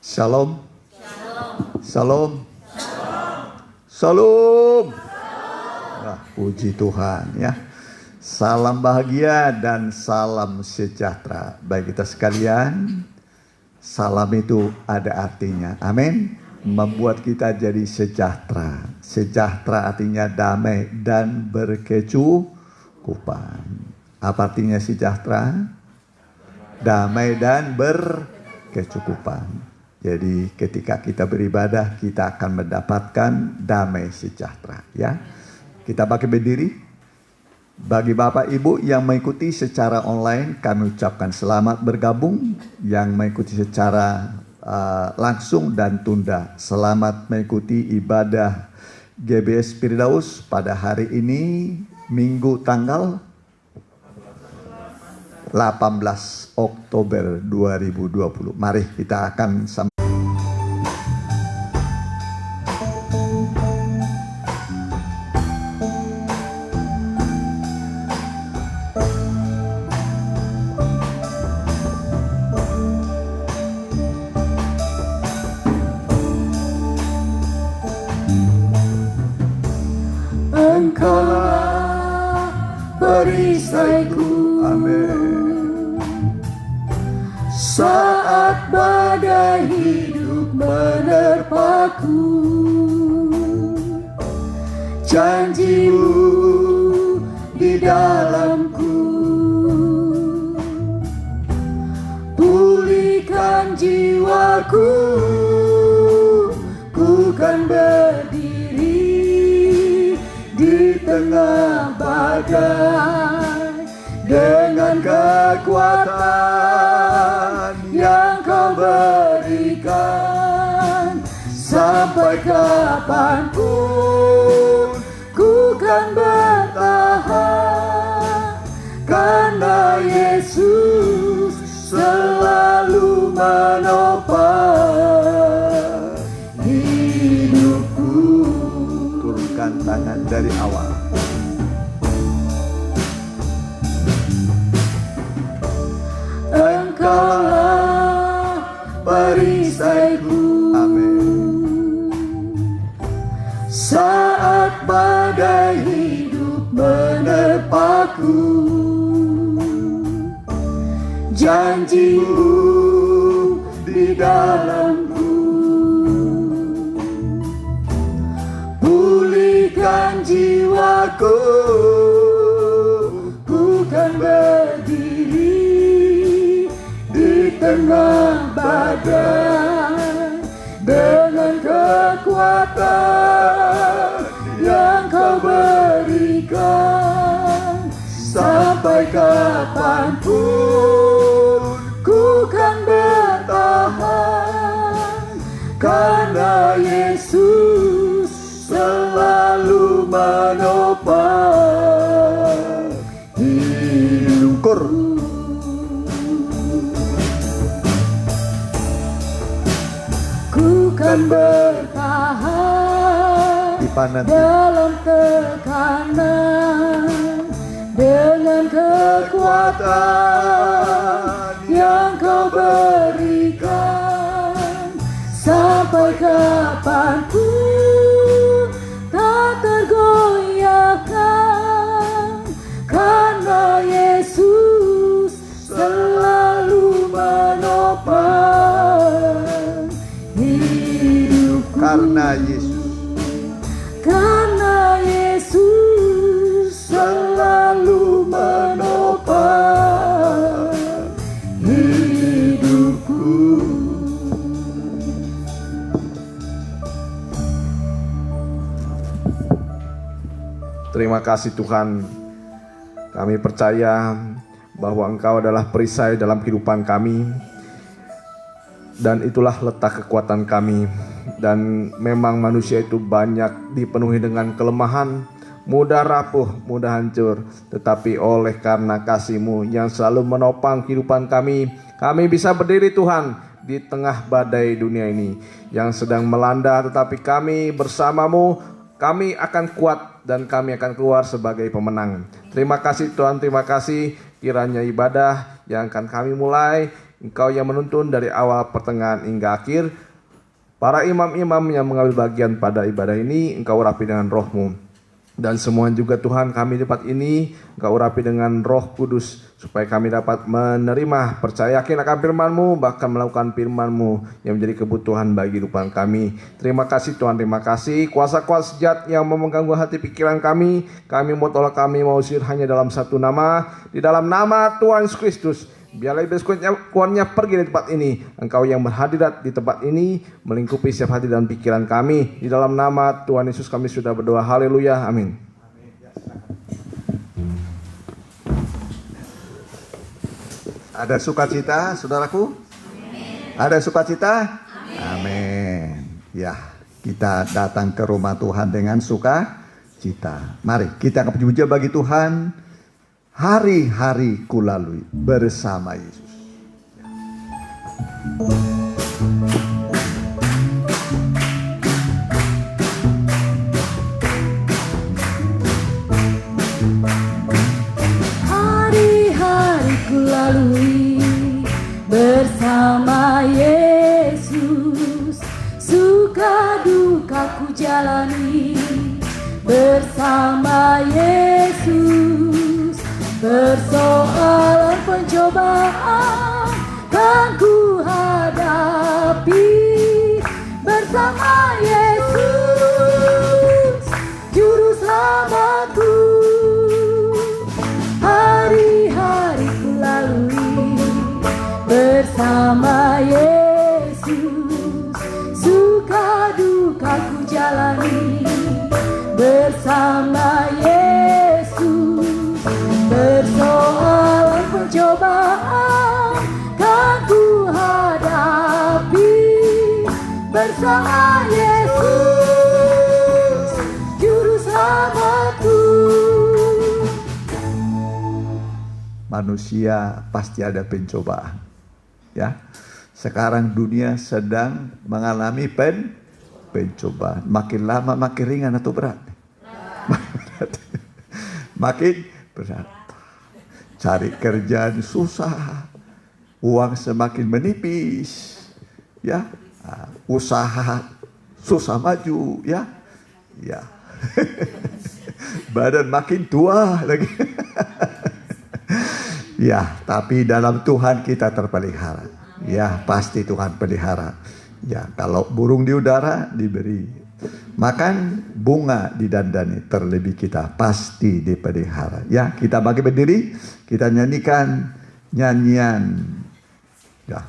Shalom. Shalom. Shalom. Wah, puji Tuhan ya. Salam bahagia dan salam sejahtera bagi kita sekalian. Salam itu ada artinya. Amin. Membuat kita jadi sejahtera. Sejahtera artinya damai dan berkecukupan. Apa artinya sejahtera? Damai dan berkecukupan. Jadi ketika kita beribadah, kita akan mendapatkan damai sejahtera. Ya, kita pakai berdiri. Bagi Bapak Ibu yang mengikuti secara online, kami ucapkan selamat bergabung. Yang mengikuti secara langsung dan tunda, selamat mengikuti ibadah GBS Firdaus pada hari ini, Minggu tanggal 18 Oktober 2020. Mari kita akan sama. Engkaulah perisaiku. Amin. Saat badai hidup menerpaku, janjimu di dalamku, pulihkan jiwaku, ku kan berdiri di tengah badai dengan kekuatan yang kau berikan. Sampai kapanpun ku kan bertahan, karena Yesus selalu menopang hidupku. Turunkan tangan dari awal. Engkaulah perisaiku. Amin. Saat badai hidup menerpaku, janjimu di dalamku, pulihkan jiwaku, ku kan berdiri di tengah badai dengan kekuatan yang kau berikan. Sampai kapanpun ku kan bertahan, karena Yesus selalu menopang hidupku. Ku kan bertahan dalam tekanan dengan kekuatan yang kau berikan. Sampai kapanpun tak tergoyahkan, karena Yesus selalu menopang hidupku. Karena Yesus selalu menopang hidupku. Terima kasih Tuhan. Kami percaya bahwa Engkau adalah perisai dalam kehidupan kami, dan itulah letak kekuatan kami. Dan memang manusia itu banyak dipenuhi dengan kelemahan, mudah rapuh, mudah hancur. Tetapi oleh karena kasih-Mu yang selalu menopang kehidupan kami bisa berdiri Tuhan di tengah badai dunia ini yang sedang melanda. Tetapi kami bersama-Mu, kami akan kuat dan kami akan keluar sebagai pemenang. Terima kasih Tuhan, terima kasih. Kiranya ibadah yang akan kami mulai Engkau yang menuntun dari awal, pertengahan, hingga akhir. Para imam-imam yang mengambil bagian pada ibadah ini, Engkau urapi dengan Roh-Mu. Dan semua juga Tuhan kami di tempat ini, Engkau urapi dengan Roh Kudus, supaya kami dapat menerima, percaya yakin akan firman-Mu, bahkan melakukan firman-Mu yang menjadi kebutuhan bagi kehidupan kami. Terima kasih Tuhan, terima kasih. Kuasa-kuasa jahat yang mengganggu hati pikiran kami mau tolak, kami mau usir hanya dalam satu nama, di dalam nama Tuhan Yesus Kristus. Biarlah iblis kuatnya pergi dari tempat ini. Engkau yang berhadirat di tempat ini, melingkupi setiap hati dan pikiran kami. Di dalam nama Tuhan Yesus kami sudah berdoa. Haleluya. Amin. Ada sukacita, saudaraku? Ada sukacita? Amin. Ya, kita datang ke rumah Tuhan dengan sukacita. Mari kita puji-puji bagi Tuhan. Hari-hari kulalui bersama Yesus. Hari-hari kulalui bersama Yesus, suka duka ku jalani bersama Yesus. Persoalan pencobaan kan ku hadapi bersama Yesus, Juru Selamatku. Hari-hari ku lalui bersama Yesus, suka duka ku jalani bersama Yesus. Persoalan pencobaan kan ku hadapi bersama Yesus, Juru Selamatku. Manusia pasti ada pencobaan. Ya, sekarang dunia sedang mengalami pencobaan. Makin lama makin ringan atau berat? Makin berat. Cari kerjaan susah, uang semakin menipis, ya, usaha susah maju, ya, badan makin tua lagi, ya. Tapi dalam Tuhan kita terpelihara, ya, pasti Tuhan pelihara, ya. Kalau burung di udara diberi makan, bunga didandani, terlebih kita pasti dipelihara. Ya, kita bagi berdiri, kita nyanyikan nyanyian, ya,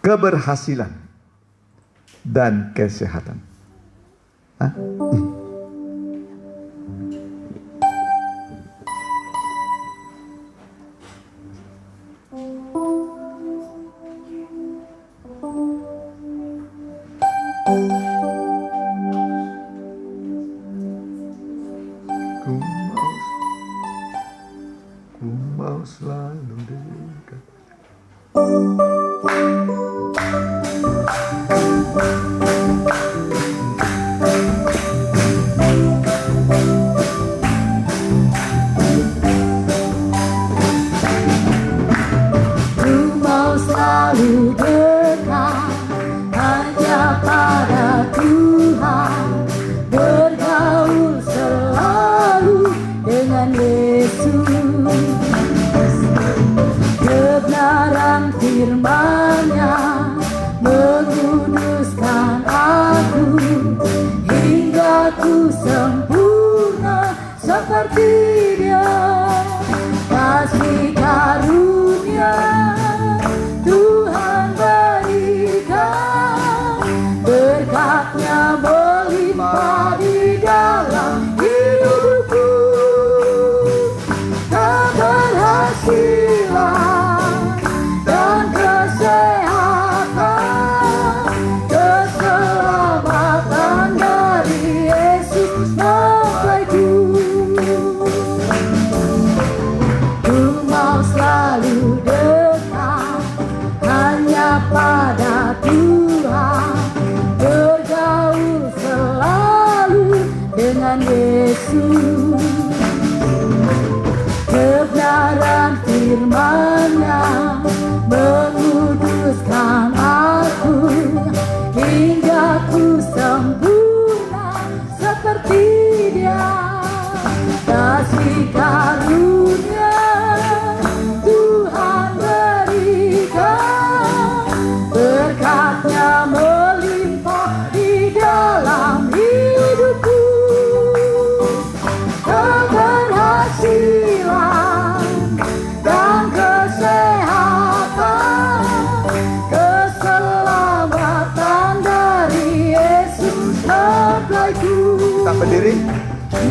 keberhasilan dan kesehatan. Hah? Ku mau selalu dekat. Ku mau selalu dekat hanya pada Tuhan, bergaul selalu dengan Yesus. Kebenaran firman-Nya menguduskan aku hingga ku sempurna seperti Dia. Kasih karunia Tuhan berikan, berkat-Nya melimpah di dalam hidupku. Keberhasilan dan kesehatan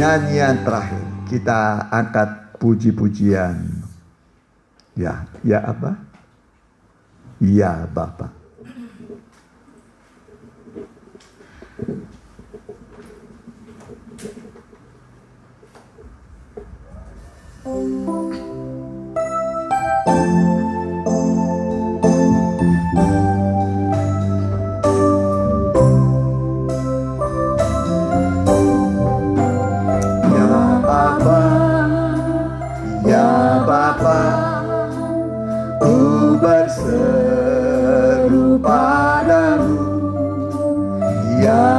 nyanyian terakhir. Kita angkat puji-pujian. Ya apa? Ya Bapa. Ya Bapa, ku berseru padamu. Ya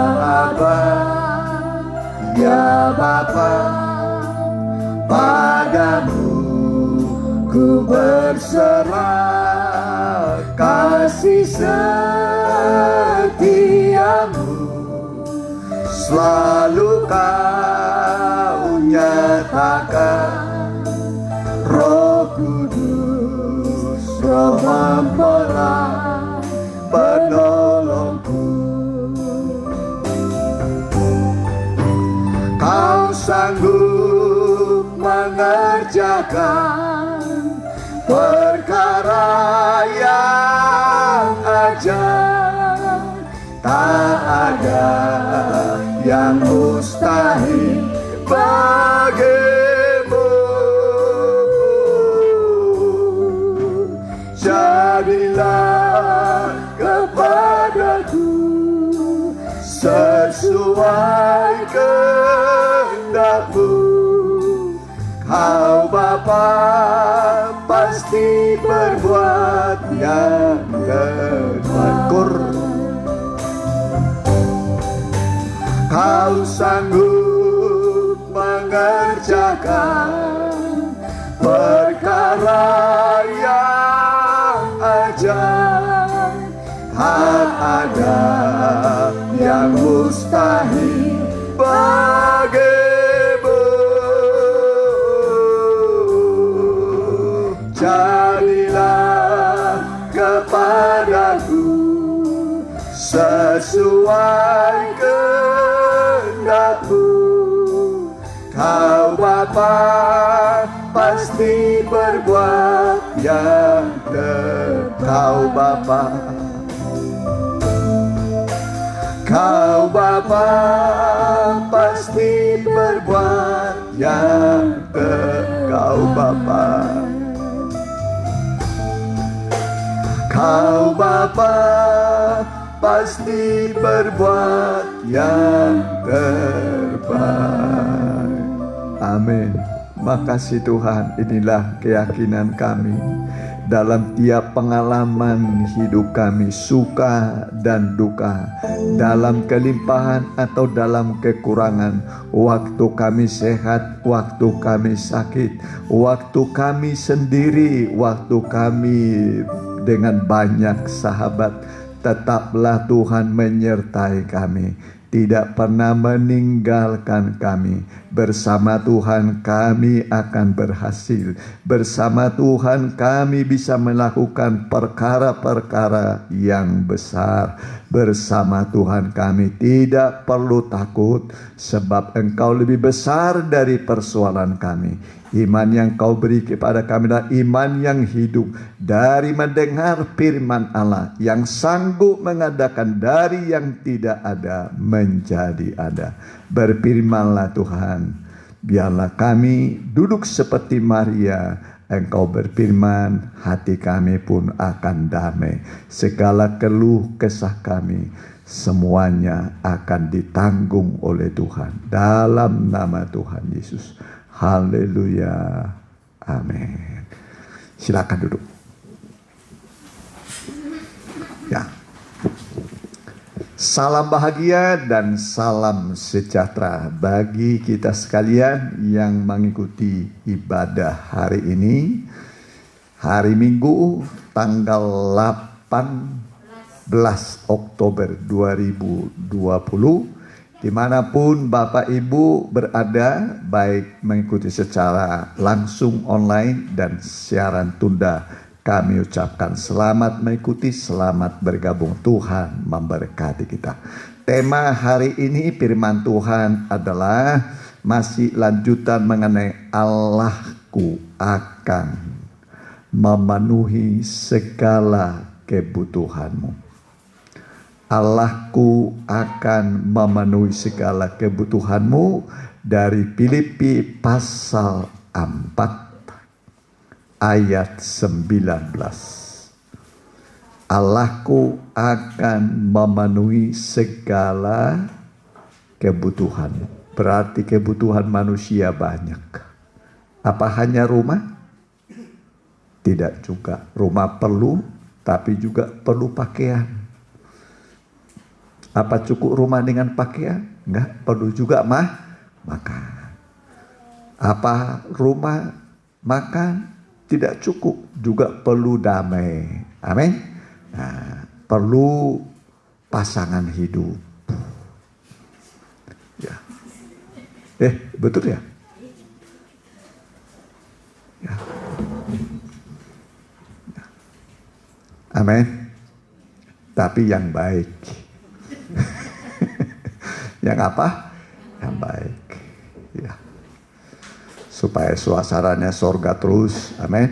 Aba, ya Bapa, padamu ku berserah. Kasih setiamu selalu kau nyatakan. Roh Kudus, Roh Mempelai, penolongku. Kau sanggup mengerjakan perkara yang ajaib. Tak ada yang mustahil bagimu. Jadilah kepadaku sesuai kehendakmu. Kau Bapa pasti berbuat yang terbaik. Kau sanggup mengerjakan perkara yang ajaib. Tak ada yang mustahil bagimu. Jadilah kepadaku sesuai kehendakmu. Kau Bapa pasti berbuat yang terbaik. Kau Bapa, Kau Bapa pasti berbuat yang terbaik. Kau Bapa, Kau Bapa pasti berbuat yang terbaik. Amin. Makasih Tuhan, inilah keyakinan kami dalam tiap pengalaman hidup kami, suka dan duka, dalam kelimpahan atau dalam kekurangan, waktu kami sehat, waktu kami sakit, waktu kami sendiri, waktu kami dengan banyak sahabat, tetaplah Tuhan menyertai kami, tidak pernah meninggalkan kami. Bersama Tuhan kami akan berhasil. Bersama Tuhan kami bisa melakukan perkara-perkara yang besar. Bersama Tuhan kami tidak perlu takut, sebab Engkau lebih besar dari persoalan kami. Iman yang Kau beri kepada kami adalah iman yang hidup dari mendengar firman Allah, yang sanggup mengadakan dari yang tidak ada menjadi ada. Berfirmanlah Tuhan, biarlah kami duduk seperti Maria. Engkau berfirman, hati kami pun akan damai. Segala keluh kesah kami semuanya akan ditanggung oleh Tuhan. Dalam nama Tuhan Yesus. Haleluya. Amin. Silakan duduk. Ya. Salam bahagia dan salam sejahtera bagi kita sekalian yang mengikuti ibadah hari ini. Hari Minggu tanggal 18 Oktober 2020. Dimanapun Bapak Ibu berada, baik mengikuti secara langsung online dan siaran tunda, kami ucapkan selamat mengikuti, selamat bergabung. Tuhan memberkati kita. Tema hari ini firman Tuhan adalah masih lanjutan mengenai Allahku akan memenuhi segala kebutuhanmu. Allahku akan memenuhi segala kebutuhanmu dari Filipi pasal 4 ayat 19. Allahku akan memenuhi segala kebutuhanmu. Berarti kebutuhan manusia banyak. Apa hanya rumah? Tidak juga. Rumah perlu, tapi juga perlu pakaian. Apa cukup rumah dengan pakaian? Enggak, perlu juga makan. Apa rumah makan tidak cukup, juga perlu damai. Amin. Nah, perlu pasangan hidup. Ya. Betul ya? Ya. Amin. Tapi yang baik. Yang apa? Yang baik. Ya. Supaya suasananya sorga terus. Amin.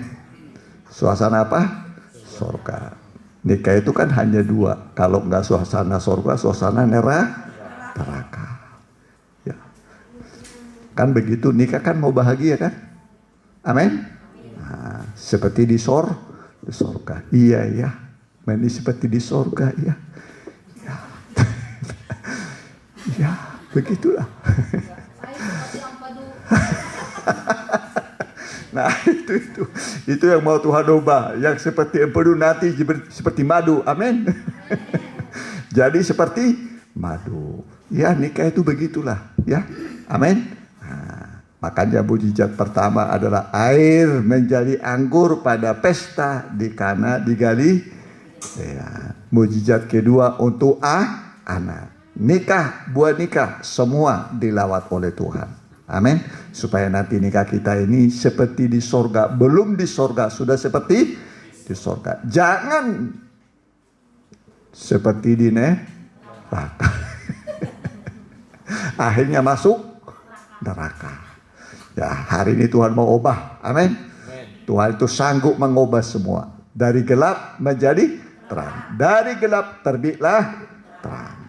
Suasana apa? Sorga. Nikah itu kan hanya dua. Kalau nggak suasana sorga, suasana neraka. Ya. Kan begitu, nikah kan mau bahagia kan? Amin. Nah, seperti di sorga. Iya ya. Ini seperti di sorga ya. Ya. Ya, begitulah. Nah itu yang mau Tuhan ubah, yang seperti empedu nanti seperti madu, amin. Jadi seperti madu, ya nikah itu begitulah, ya, amin. Nah, makanya mujizat pertama adalah air menjadi anggur pada pesta di Kana di Galilea. Mujizat kedua untuk anak, nikah, buah nikah, semua dilawat oleh Tuhan. Amin. Supaya nanti nikah kita ini seperti di sorga. Belum di sorga, sudah seperti di sorga. Jangan seperti di neraka. Akhirnya masuk neraka. Ya, hari ini Tuhan mau ubah. Amin. Tuhan itu sanggup mengubah semua. Dari gelap menjadi terang. Dari gelap terbitlah terang.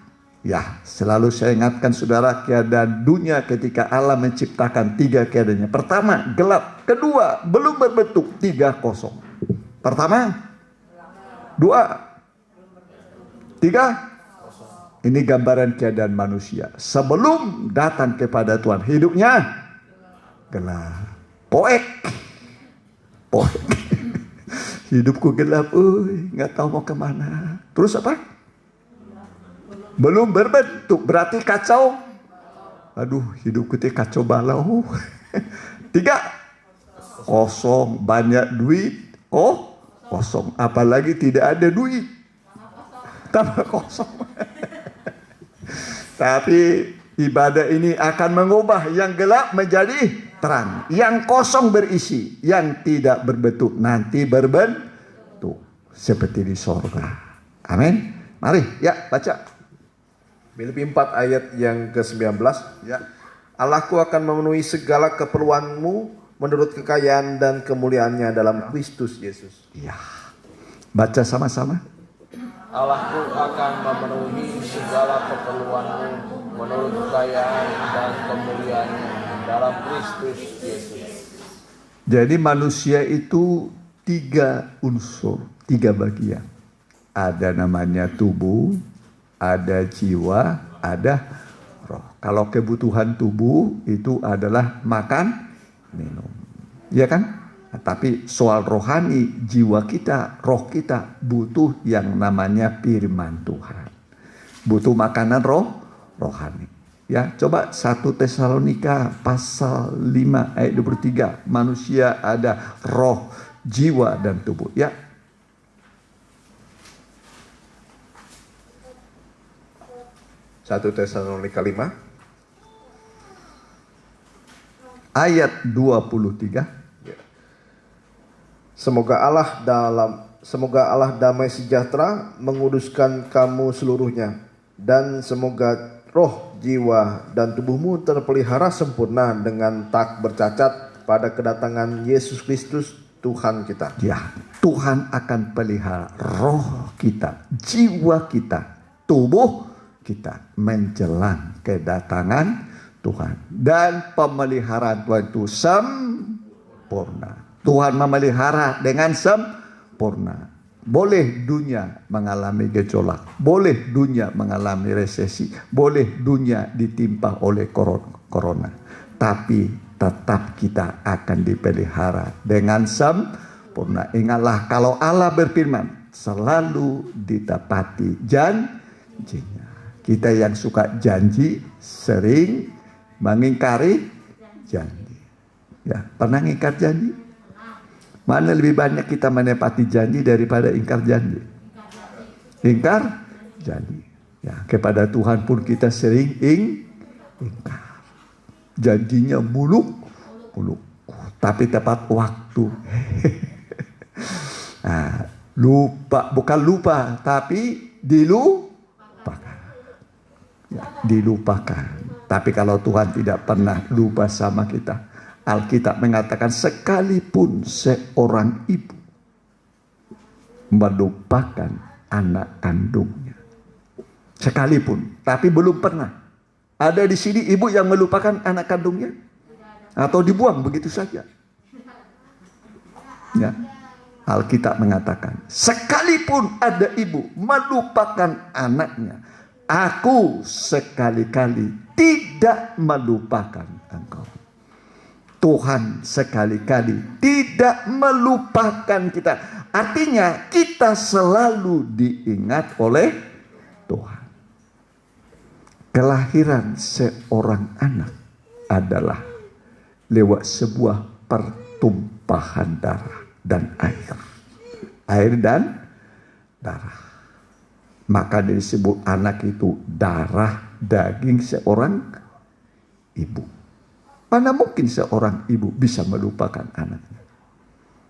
Ya, selalu saya ingatkan saudara, keadaan dunia ketika Allah menciptakan tiga keadaannya. Pertama, gelap. Kedua, belum berbentuk. 3 kosong. Pertama, 2, 3. Ini gambaran keadaan manusia. Sebelum datang kepada Tuhan, hidupnya gelap. Poek. Hidupku gelap, nggak tahu mau kemana. Terus apa? Belum berbentuk, berarti kacau. Aduh, hidupku itu kacau balau. 3, kosong, banyak duit. Kosong. Apalagi tidak ada duit, tambah kosong. Tapi ibadah ini akan mengubah yang gelap menjadi terang, yang kosong berisi, yang tidak berbentuk nanti berbentuk seperti di sorga. Amin. Mari, ya baca. Filipi 4 ayat yang ke-19. Ya. Allahku akan memenuhi segala keperluanmu menurut kekayaan dan kemuliaannya dalam Kristus Yesus. Ya. Baca sama-sama. Allahku akan memenuhi segala keperluanmu menurut kekayaan dan kemuliaannya dalam Kristus Yesus. Jadi manusia itu 3 unsur, 3 bagian. Ada namanya tubuh, ada jiwa, ada roh. Kalau kebutuhan tubuh itu adalah makan, minum. Ya kan? Nah, tapi soal rohani, jiwa kita, roh kita butuh yang namanya firman Tuhan. Butuh makanan rohani. Ya, coba 1 Tesalonika pasal 5 ayat 23. Manusia ada roh, jiwa dan tubuh. Ya. Satu Tesalonika 5 ayat 23. Semoga Allah damai sejahtera menguduskan kamu seluruhnya, dan semoga roh, jiwa, dan tubuhmu terpelihara sempurna dengan tak bercacat pada kedatangan Yesus Kristus Tuhan kita. Ya, Tuhan akan pelihara roh kita, jiwa kita, tubuh kita menjelang kedatangan Tuhan. Dan pemeliharaan Tuhan itu sempurna. Tuhan memelihara dengan sempurna. Boleh dunia mengalami gejolak, boleh dunia mengalami resesi, boleh dunia ditimpa oleh corona, tapi tetap kita akan dipelihara dengan sempurna. Ingatlah, kalau Allah berfirman, selalu ditepati janjinya. Kita yang suka janji sering mengingkari janji. Ya, pernah ingkar janji? Mana lebih banyak kita menepati janji daripada ingkar janji? Ingkar janji. Ya, kepada Tuhan pun kita sering ingkar. Janjinya muluk. Tapi tepat waktu. Nah, lupa, bukan lupa, tapi dilupakan. Ya, dilupakan. Tapi kalau Tuhan tidak pernah lupa sama kita. Alkitab mengatakan sekalipun seorang ibu melupakan anak kandungnya. Sekalipun, tapi belum pernah. Ada di sini ibu yang melupakan anak kandungnya? Atau dibuang begitu saja? Ya. Alkitab mengatakan, sekalipun ada ibu melupakan anaknya, aku sekali-kali tidak melupakan engkau. Tuhan sekali-kali tidak melupakan kita. Artinya kita selalu diingat oleh Tuhan. Kelahiran seorang anak adalah lewat sebuah pertumpahan darah dan air. Air dan darah. Maka disebut anak itu darah daging seorang ibu. Mana mungkin seorang ibu bisa melupakan anaknya?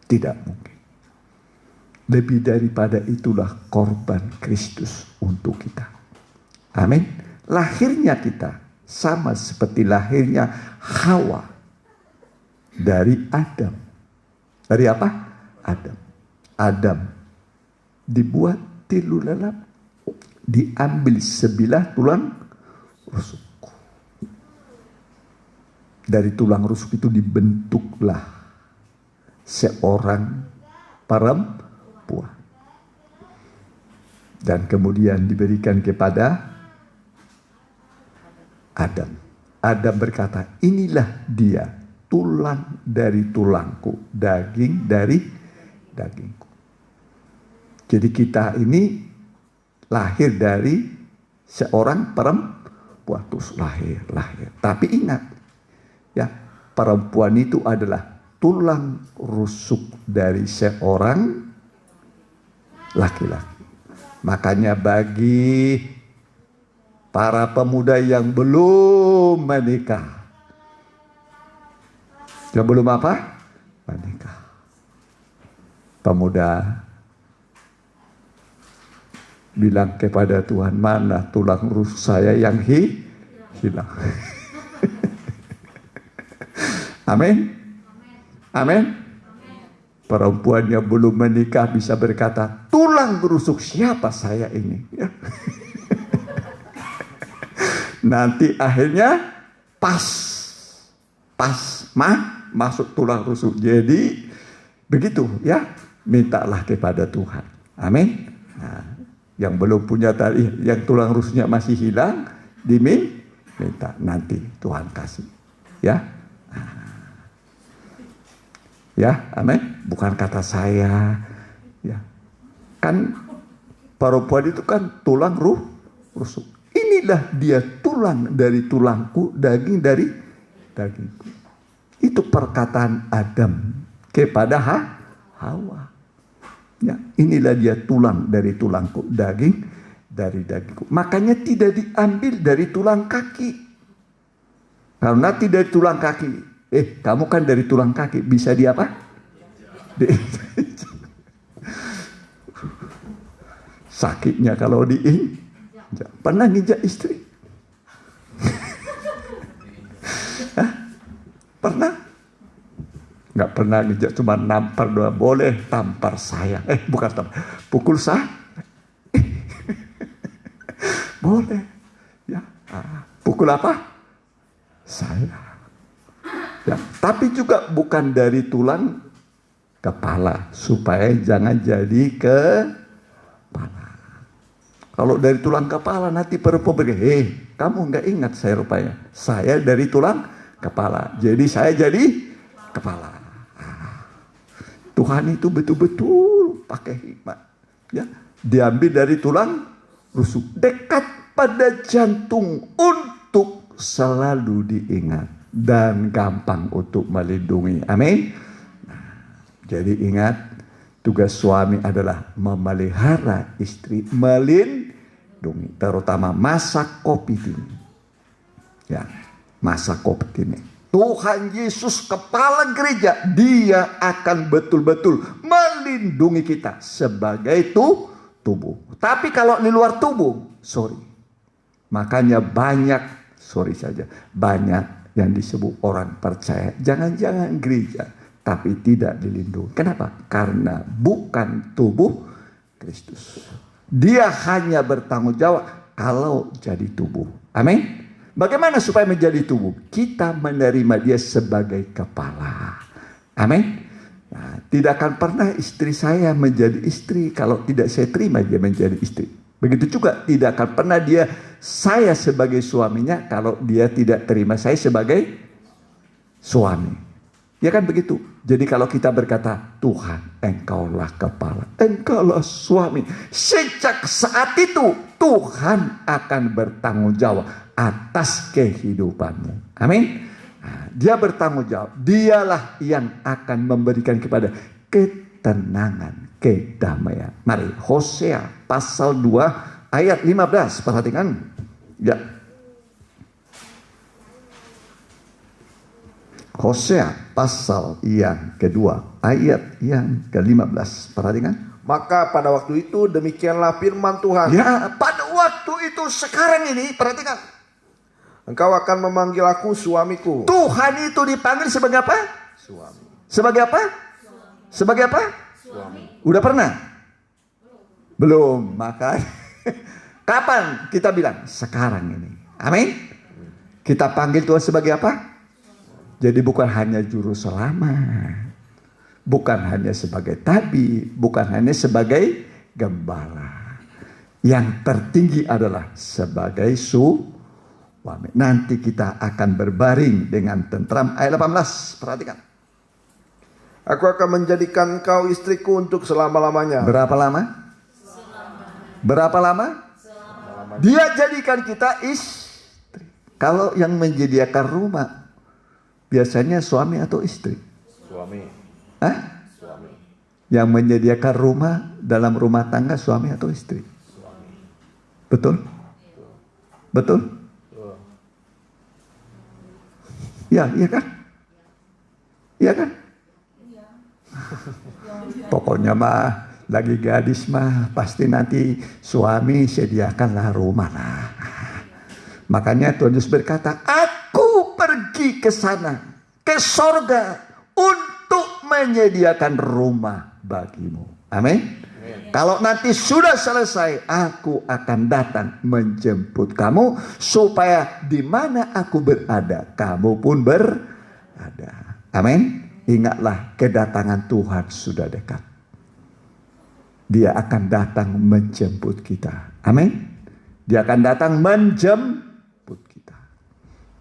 Tidak mungkin. Lebih daripada itulah korban Kristus untuk kita. Amin. Lahirnya kita sama seperti lahirnya Hawa dari Adam. Dari apa? Adam. Adam dibuat tilu lelap, diambil sebilah tulang rusuk. Dari tulang rusuk itu dibentuklah seorang perempuan. Dan kemudian diberikan kepada Adam. Adam berkata, inilah dia, tulang dari tulangku, daging dari dagingku. Jadi kita ini lahir dari seorang perempuan. Terus lahir. Tapi ingat, ya, perempuan itu adalah tulang rusuk dari seorang laki-laki. Makanya bagi para pemuda yang belum menikah, yang belum apa? Menikah. Pemuda bilang kepada Tuhan, mana tulang rusuk saya yang hilang? Amin. Amin. Perempuan yang belum menikah bisa berkata, tulang rusuk siapa saya ini? Ya. Nanti akhirnya masuk tulang rusuk. Jadi begitu ya, mintalah kepada Tuhan. Amin. Nah, yang belum punya tadi, yang tulang rusuknya masih hilang, minta nanti Tuhan kasih. Ya. Ya, amin. Bukan kata saya. Ya. Kan perempuan itu kan tulang rusuk. Inilah dia tulang dari tulangku, daging dari dagingku. Itu perkataan Adam kepada Hawa. Ya, inilah dia tulang dari tulangku, daging dari dagingku. Makanya tidak diambil dari tulang kaki. Karena tidak dari tulang kaki. Kamu kan dari tulang kaki, bisa di apa? Sakitnya kalau pernah nginjak istri. pernah nginjak, cuma nampar doang. Boleh tampar saya. Bukan tampar, pukul saya. Boleh. Ya, pukul apa? Saya. Ya, tapi juga bukan dari tulang kepala, supaya jangan jadi kepala. Kalau dari tulang kepala nanti perempuan kamu nggak ingat saya rupanya. Saya dari tulang kepala, jadi saya jadi kepala. Tuhan itu betul-betul pakai hikmat. Ya, diambil dari tulang rusuk dekat pada jantung untuk selalu diingat dan gampang untuk melindungi. Amin. Jadi ingat, tugas suami adalah memelihara istri, melindungi, terutama masa COVID ini. Ya, masa COVID ini. Tuhan Yesus kepala gereja, dia akan betul-betul melindungi kita sebagai tubuh. Tapi kalau di luar tubuh, makanya banyak yang disebut orang percaya, jangan-jangan gereja, tapi tidak dilindungi. Kenapa? Karena bukan tubuh Kristus. Dia hanya bertanggung jawab kalau jadi tubuh. Amin. Bagaimana supaya menjadi tubuh? Kita menerima dia sebagai kepala. Amin. Nah, tidak akan pernah istri saya menjadi istri kalau tidak saya terima dia menjadi istri. Begitu juga tidak akan pernah saya sebagai suaminya kalau dia tidak terima saya sebagai suami. Ya kan begitu. Jadi kalau kita berkata, Tuhan, engkaulah kepala, engkaulah suami. Sejak saat itu Tuhan akan bertanggung jawab atas kehidupanmu. Amin. Nah, dia bertanggung jawab. Dialah yang akan memberikan kepada ketenangan, kedamaian. Mari, Hosea pasal 2 ayat 15. Perhatikan. Ya. Hosea pasal yang kedua ayat yang ke-15. Perhatikan. Maka pada waktu itu demikianlah firman Tuhan. Ya, pada waktu itu sekarang ini, perhatikan. Engkau akan memanggil aku suamiku. Tuhan itu dipanggil sebagai apa? Suami. Sebagai apa? Sebagai apa? Suami. Udah pernah? Belum. Maka kapan kita bilang? Sekarang ini. Amin. Kita panggil Tuhan sebagai apa? Jadi bukan hanya juru selamat, bukan hanya sebagai tabib, bukan hanya sebagai gembala. Yang tertinggi adalah sebagai suami. Nanti kita akan berbaring dengan tentram. Ayat 18, perhatikan. Aku akan menjadikan kau istriku untuk selama-lamanya. Berapa lama? Berapa lama? Dia jadikan kita istri. Kalau yang menyediakan rumah, biasanya suami atau istri? Suami. Suami. Yang menyediakan rumah dalam rumah tangga suami atau istri? Suami. Betul? Betul? Ya, iya kan? Iya kan? Pokoknya mah lagi gadis mah pasti nanti suami sediakanlah rumah lah. Makanya Tuhan Yesus berkata, aku pergi ke sana, ke sorga, untuk menyediakan rumah bagimu. Amin. Kalau nanti sudah selesai, aku akan datang menjemput kamu, supaya di mana aku berada, kamu pun berada. Amin. Ingatlah, kedatangan Tuhan sudah dekat. Dia akan datang menjemput kita. Amin. Dia akan datang menjemput kita.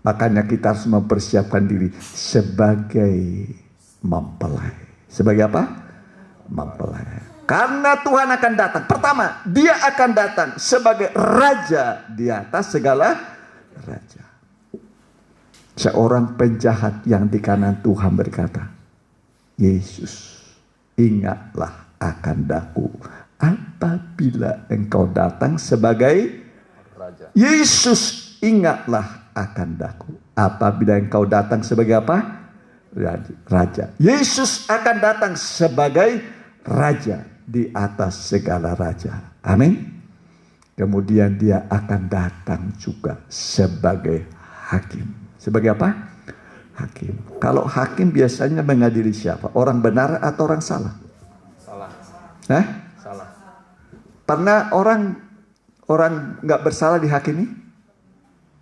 Makanya kita harus mempersiapkan diri sebagai mempelai. Sebagai apa? Mempelai. Karena Tuhan akan datang. Pertama, dia akan datang sebagai raja di atas segala raja. Seorang penjahat yang di kanan Tuhan berkata, Yesus, ingatlah akan daku apabila engkau datang sebagai Raja. Yesus, ingatlah akan daku apabila engkau datang sebagai apa? Raja. Yesus akan datang sebagai raja di atas segala raja. Amin. Kemudian dia akan datang juga sebagai hakim. Sebagai apa? Hakim. Kalau hakim biasanya mengadili siapa? Orang benar atau orang salah? Salah. Hah? Salah. Pernah orang nggak bersalah dihakimi?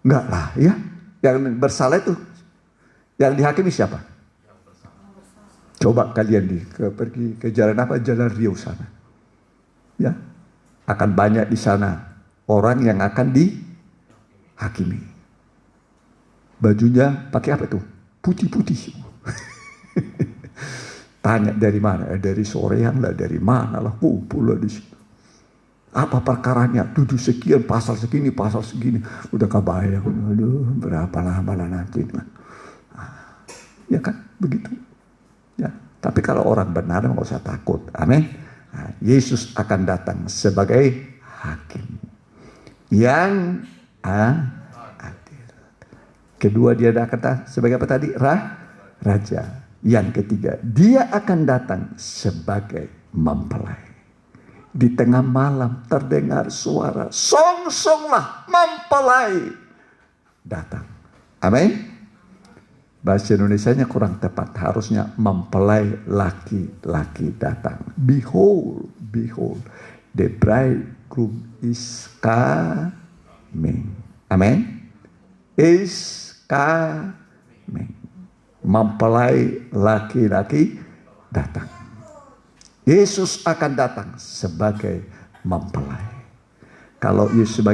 Enggak lah, ya. Yang bersalah itu, yang dihakimi siapa? Coba kalian pergi ke jalan Jalan Riau sana. Ya, akan banyak di sana orang yang akan dihakimi. Bajunya pakai apa tuh? Putih-putih. Tanya dari mana? Dari sorean lah, dari mana lah, kumpul lah di situ. Apa perkaranya? 7 sekian, pasal segini. Udah kebayang. Aduh, berapa lama lah nanti. Ya kan, begitu. Ya, tapi kalau orang benar nggak usah takut. Amin. Nah, Yesus akan datang sebagai hakim yang adil. Kedua, dia akan datang sebagai apa tadi? Raja. Yang ketiga, dia akan datang sebagai mempelai. Di tengah malam terdengar suara, song-songlah mempelai datang. Amin. Bahasa Indonesianya kurang tepat. Harusnya mempelai laki-laki datang. Behold, the bridegroom is coming. Amin. Is coming. Mempelai laki-laki datang. Yesus akan datang sebagai mempelai. Kalau Yesus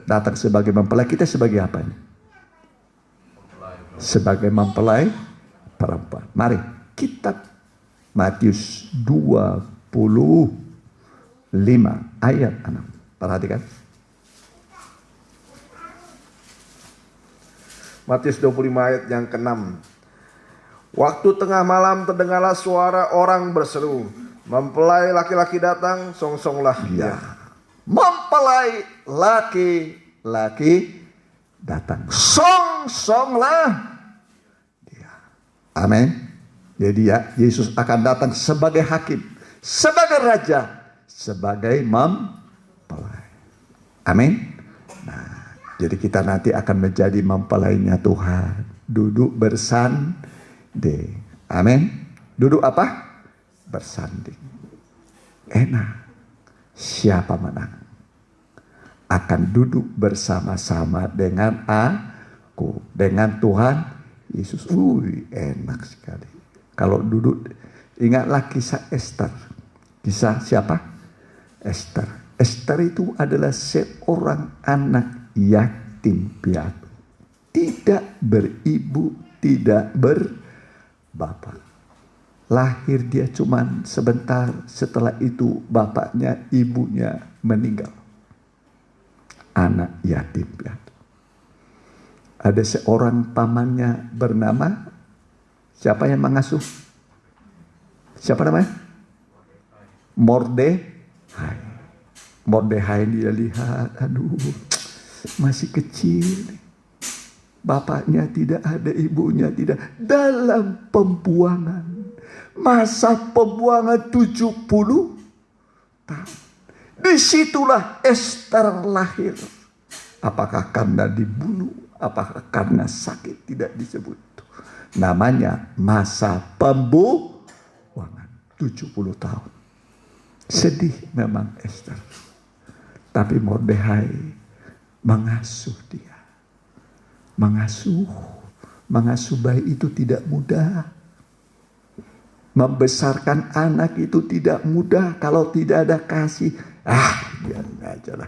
datang sebagai mempelai, kita sebagai apa nih? Sebagai mempelai perempuan. Mari kitab Matius 25 ayat 6. Perhatikan. Matius 25 ayat yang ke-6. Waktu tengah malam terdengarlah suara orang berseru, mempelai laki-laki datang, song-songlah dia. Mempelai laki-laki datang, song-songlah dia. Amin. Jadi ya, Yesus akan datang sebagai hakim, sebagai raja, sebagai mempelai. Amin. Nah, jadi kita nanti akan menjadi mempelainya Tuhan. Duduk bersanding. Amin. Duduk apa? Bersanding. Enak. Siapa menang? Akan duduk bersama-sama dengan aku, dengan Tuhan Yesus. Enak sekali. Kalau duduk, ingatlah kisah Esther. Kisah siapa? Esther. Esther itu adalah seorang anak yatim piatu. Tidak beribu, tidak berbapak. Lahir dia cuman sebentar, setelah itu bapaknya, ibunya meninggal. Anak yatim piatu. Ada seorang pamannya bernama, siapa yang mengasuh? Siapa namanya? Mordehai. Mordehai dia lihat, aduh masih kecil. Bapaknya tidak ada, ibunya tidak. Dalam pembuangan. Masa pembuangan 70 tahun. Disitulah Esther lahir. Apakah karena dibunuh? Apakah karena sakit? Tidak disebut. Namanya masa pembuangan 70 tahun. Sedih memang Esther. Tapi Mordehai mengasuh dia. Mengasuh bayi itu tidak mudah. Membesarkan anak itu tidak mudah kalau tidak ada kasih. Biarin aja lah.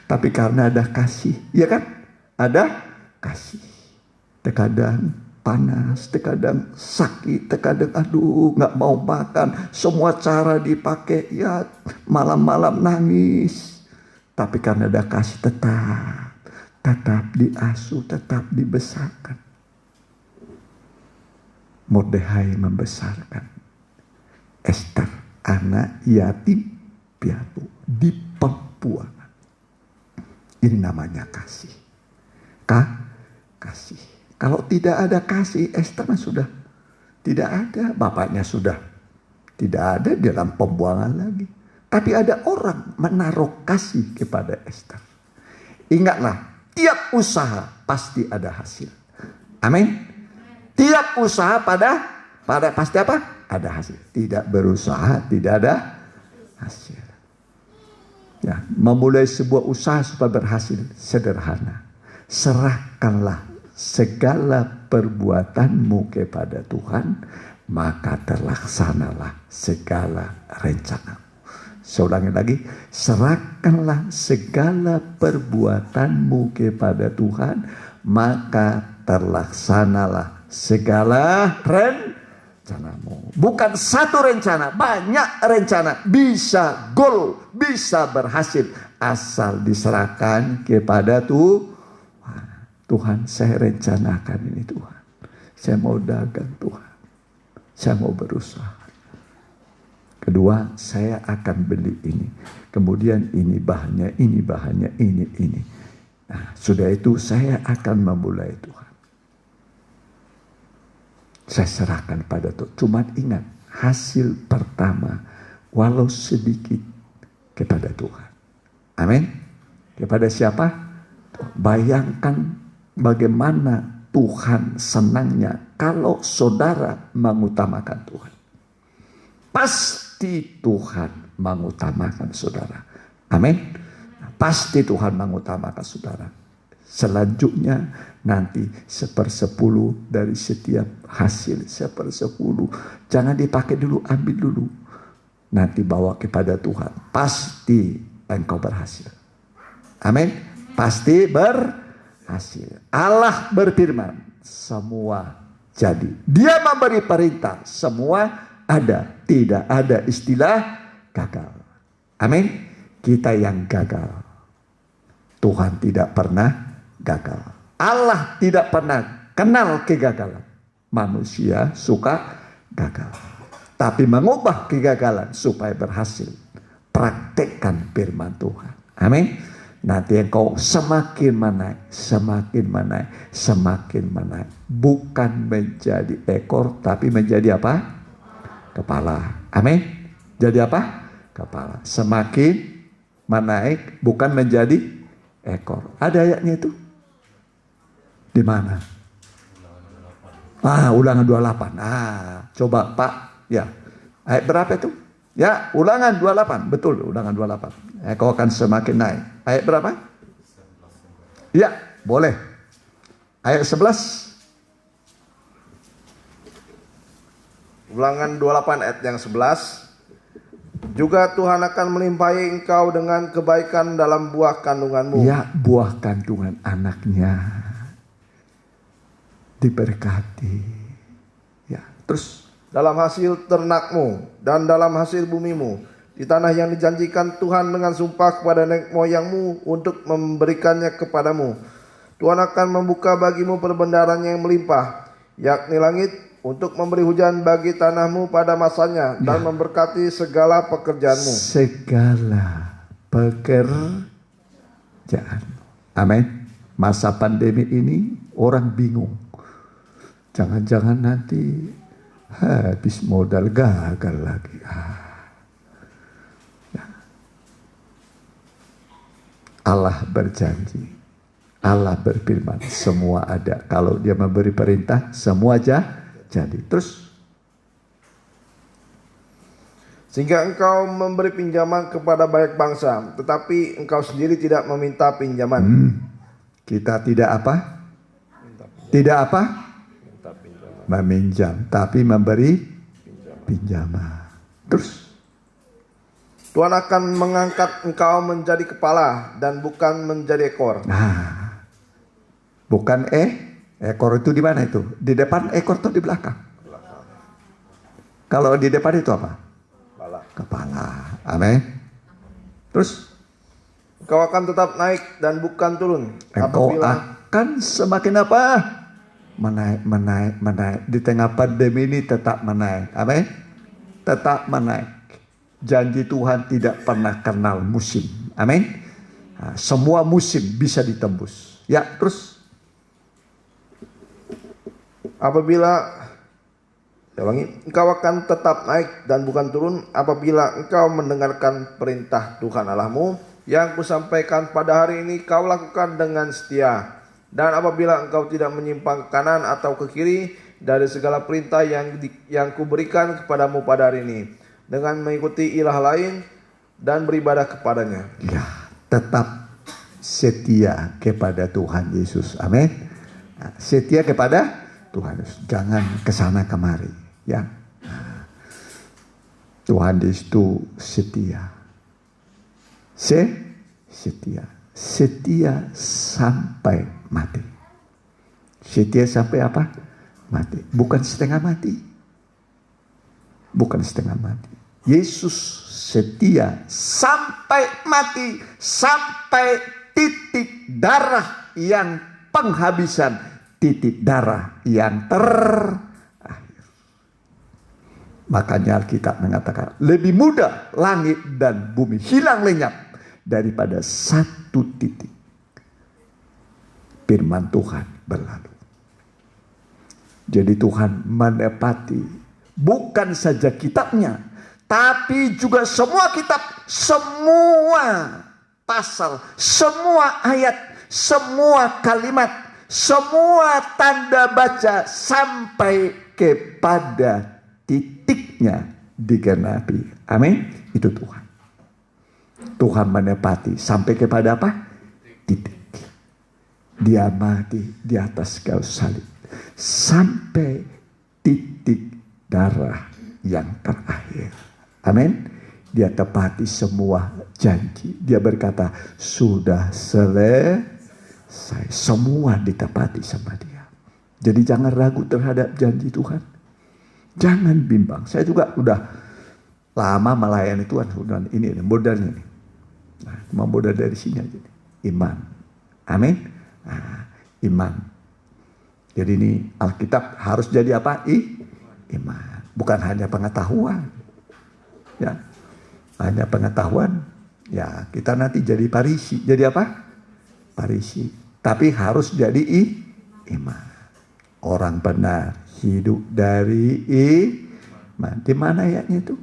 Tapi karena ada kasih, ya kan? Ada kasih. Terkadang panas, terkadang sakit, terkadang aduh nggak mau makan. Semua cara dipakai, ya malam-malam nangis. Tapi karena ada kasih tetap diasuh, tetap dibesarkan. Mordehai membesarkan Esther, anak yatim piatu di pembuangan. Ini namanya kasih. Kasih. Kalau tidak ada kasih, Esther sudah tidak ada. Bapaknya sudah tidak ada dalam pembuangan lagi. Tapi ada orang menaruh kasih kepada Esther. Ingatlah, tiap usaha pasti ada hasil. Amin. Tiap usaha pada pasti apa? Ada hasil. Tidak berusaha tidak ada hasil. Ya, memulai sebuah usaha supaya berhasil sederhana. Serahkanlah segala perbuatanmu kepada Tuhan, maka terlaksanalah segala rencanamu. Saya ulangi lagi, serahkanlah segala perbuatanmu kepada Tuhan, maka terlaksanalah segala rencanamu. Bukan satu rencana, banyak rencana. Bisa goal, bisa berhasil. Asal diserahkan kepada Tuhan. Tuhan, saya rencanakan ini Tuhan. Saya mau dagang Tuhan. Saya mau berusaha. Kedua, saya akan beli ini. Kemudian ini bahannya, ini. Nah, sudah itu saya akan memulai Tuhan. Saya serahkan pada Tuhan. Cuma ingat, hasil pertama, walau sedikit, kepada Tuhan. Amin. Kepada siapa? Bayangkan bagaimana Tuhan senangnya kalau saudara mengutamakan Tuhan. Pasti Tuhan mengutamakan saudara. Amin. Pasti Tuhan mengutamakan saudara. Selanjutnya nanti 1/10 dari setiap hasil 1/10. Jangan dipakai dulu, ambil dulu. Nanti bawa kepada Tuhan. Pasti engkau berhasil. Amin. Pasti berhasil. Allah berfirman, semua jadi. Dia memberi perintah, semua ada. Tidak ada istilah gagal. Amin. Kita yang gagal. Tuhan tidak pernah gagal. Allah tidak pernah kenal kegagalan. Manusia suka gagal. Tapi mengubah kegagalan supaya berhasil. Praktekkan firman Tuhan. Amin. Nanti engkau semakin menaik. Bukan menjadi ekor, tapi menjadi apa? Kepala. Amin. Jadi apa? Kepala. Semakin menaik, bukan menjadi ekor. Ada ayatnya itu? Di mana? Ulangan 28. Coba Pak. Ya. Ayat berapa itu? Ya, ulangan 28. Betul, ulangan 28. Kau akan semakin naik. Ayat berapa? Ya, boleh. Ayat 11. Ulangan 28 ayat yang 11. Juga Tuhan akan melimpahi engkau dengan kebaikan dalam buah kandunganmu. Ya, buah kandungan anaknya diberkati. Ya, terus dalam hasil ternakmu dan dalam hasil bumimu, di tanah yang dijanjikan Tuhan dengan sumpah kepada nenek moyangmu untuk memberikannya kepadamu. Tuhan akan membuka bagimu perbendaharaan yang melimpah, yakni langit, untuk memberi hujan bagi tanahmu pada masanya, dan memberkati segala pekerjaanmu. Segala pekerjaan. Amin. Masa pandemi ini orang bingung. Jangan-jangan nanti habis modal, gagal lagi. Allah berjanji, Allah berfirman, semua ada. Kalau dia memberi perintah, semua aja jadi. Terus, sehingga engkau memberi pinjaman kepada banyak bangsa, tetapi engkau sendiri tidak meminta pinjaman. Kita tidak apa? Tidak apa? Meminjam, tapi memberi pinjaman. Terus, Tuhan akan mengangkat engkau menjadi kepala dan bukan menjadi ekor. Bukan ekor itu di mana itu? Di depan ekor atau di belakang? Kalau di depan itu apa? Kepala. Amin. Terus, engkau akan tetap naik dan bukan turun. Engkau akan semakin apa? Menaik. Di tengah pandemi ini tetap menaik. Amin. Tetap menaik. Janji Tuhan tidak pernah kenal musim. Amin. Semua musim bisa ditembus. Ya, terus. Apabila engkau akan tetap naik dan bukan turun apabila engkau mendengarkan perintah Tuhan Allahmu yang kusampaikan pada hari ini, kau lakukan dengan setia Dan apabila engkau tidak menyimpang ke kanan atau ke kiri dari segala perintah yang kuberikan kepadamu pada hari ini, dengan mengikuti ilah lain dan beribadah kepadanya. Ya, tetap setia kepada Tuhan Yesus. Amin. Nah, setia kepada Tuhan Yesus. Jangan kesana kemari. Ya. Nah, Tuhan Yesus itu setia. Setia. Setia sampai mati. Setia sampai apa? Mati. Bukan setengah mati. Bukan setengah mati. Yesus setia sampai mati. Sampai titik darah yang penghabisan. Titik darah yang terakhir. Makanya Alkitab mengatakan, lebih mudah langit dan bumi hilang lenyap daripada satu titik firman Tuhan berlalu. Jadi Tuhan menepati bukan saja kitabnya, tapi juga semua kitab, semua pasal, semua ayat, semua kalimat, semua tanda baca sampai kepada titiknya digenapi. Amin. Itu Tuhan. Tuhan menepati sampai kepada apa? Titik. Dia mati di atas kayu salib sampai titik darah yang terakhir. Amin. Dia tepati semua janji. Dia berkata, sudah selesai. Semua ditepati sama dia. Jadi jangan ragu terhadap janji Tuhan. Jangan bimbang. Saya juga udah lama melayani Tuhan. Ini modalnya nih. Nah, cuma modal dari sini aja. Iman. Amin. Nah, iman. Jadi ini Alkitab harus jadi apa? Iman. Bukan hanya pengetahuan. Ya. Hanya pengetahuan. Ya, kita nanti jadi Farisi. Jadi apa? Farisi. Tapi harus jadi iman. Orang benar hidup dari iman. Di mana ayatnya itu?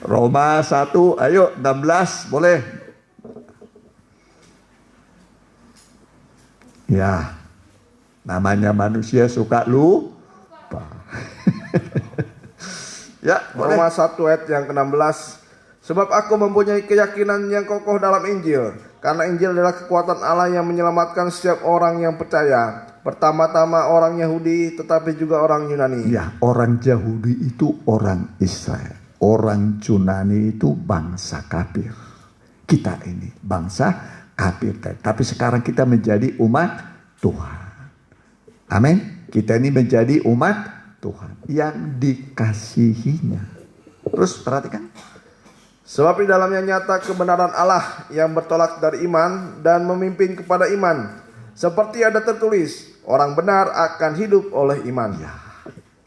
Roma 1, ayo 16, boleh. Ya, namanya manusia suka lupa. Ya, boleh. Roma 1 ayat yang ke-16. Sebab aku mempunyai keyakinan yang kokoh dalam Injil, karena Injil adalah kekuatan Allah yang menyelamatkan setiap orang yang percaya. Pertama-tama orang Yahudi, tetapi juga orang Yunani. Ya, orang Yahudi itu orang Israel. Orang Yunani itu bangsa kafir. Kita ini bangsa kafir. Tapi sekarang kita menjadi umat Tuhan. Amin. Kita ini menjadi umat Tuhan yang dikasihinya. Terus perhatikan. Sebab di dalamnya nyata kebenaran Allah yang bertolak dari iman dan memimpin kepada iman. Seperti ada tertulis, orang benar akan hidup oleh iman. Ya,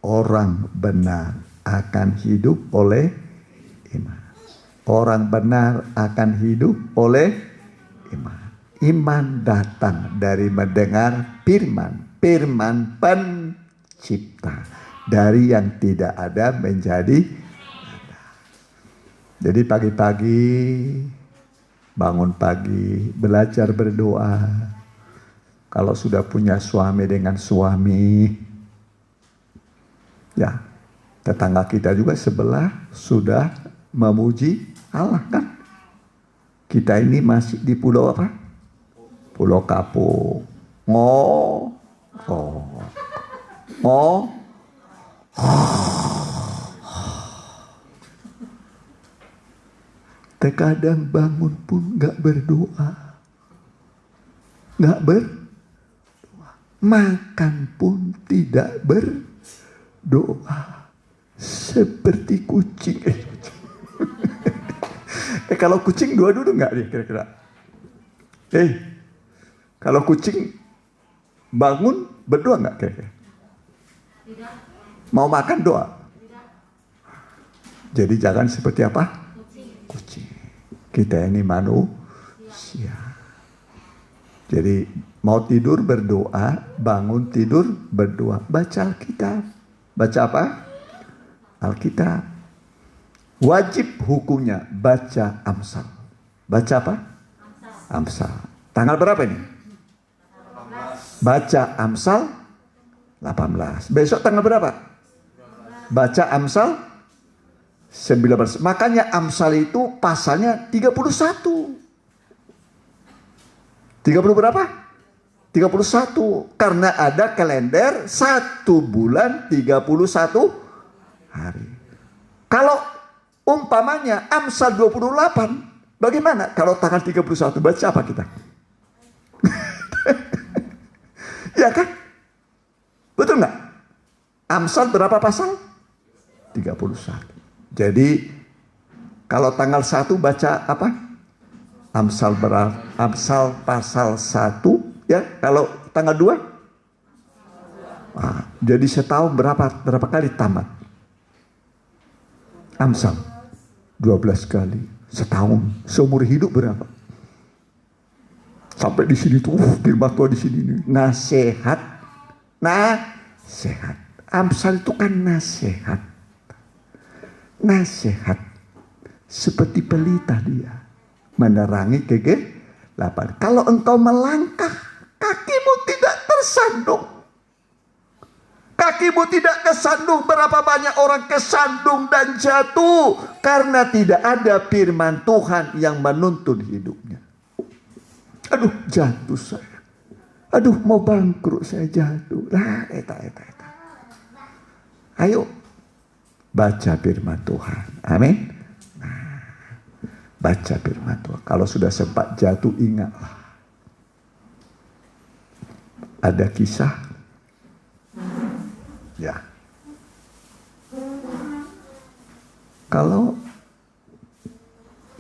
orang benar akan hidup oleh iman. Orang benar akan hidup oleh iman. Iman datang dari mendengar firman. Firman pencipta. Dari yang tidak ada menjadi ada. Jadi pagi-pagi, bangun pagi, belajar berdoa. Kalau sudah punya suami dengan suami, ya, tetangga kita juga sebelah sudah memuji Allah kan. Kita ini masih di pulau apa? Pulau Kapuk. Terkadang bangun pun gak berdoa. Gak berdoa. Makan pun tidak berdoa. Seperti kucing. Kalau kucing doa dulu nggak nih kira-kira? Kalau kucing bangun berdoa nggak kira-kira? Tidak. Mau makan doa? Tidak. Jadi jangan seperti apa? Kucing. Kita ini manusia. Jadi mau tidur berdoa, bangun tidur berdoa. Baca Alkitab. Baca apa? Alkitab. Wajib hukumnya baca Amsal. Baca apa? Amsal. Tanggal berapa ini? 18. Baca Amsal 18. Besok tanggal berapa? Baca Amsal 19. Makanya Amsal itu pasalnya 31. 30 berapa? 31. Karena ada kalender 1 bulan 31 hari. Kalau umpamanya Amsal 28, bagaimana kalau tanggal 31? Baca apa kita? Ya kan? Betul nggak? Amsal berapa pasal? 31. Jadi kalau tanggal 1 baca apa? Amsal pasal 1 ya. Kalau tanggal 2? Jadi setahun berapa kali tamat? Amsal 12 kali setahun. Seumur hidup berapa? Sampai di sini tuh firman Tuhan di sini nih. Nasihat. Amsal itu kan nasihat. Nasihat seperti pelita dia menerangi kegelapan. Kalau engkau melangkah, kakimu tidak tersandung. Kakimu tidak kesandung. Berapa banyak orang kesandung dan jatuh karena tidak ada firman Tuhan yang menuntun hidupnya. Aduh, jatuh saya. Aduh, mau bangkrut saya, jatuh. Lah, eta. Ayo baca firman Tuhan. Amin. Baca firman Tuhan. Kalau sudah sempat jatuh, ingatlah. Ada kisah. Ya. Kalau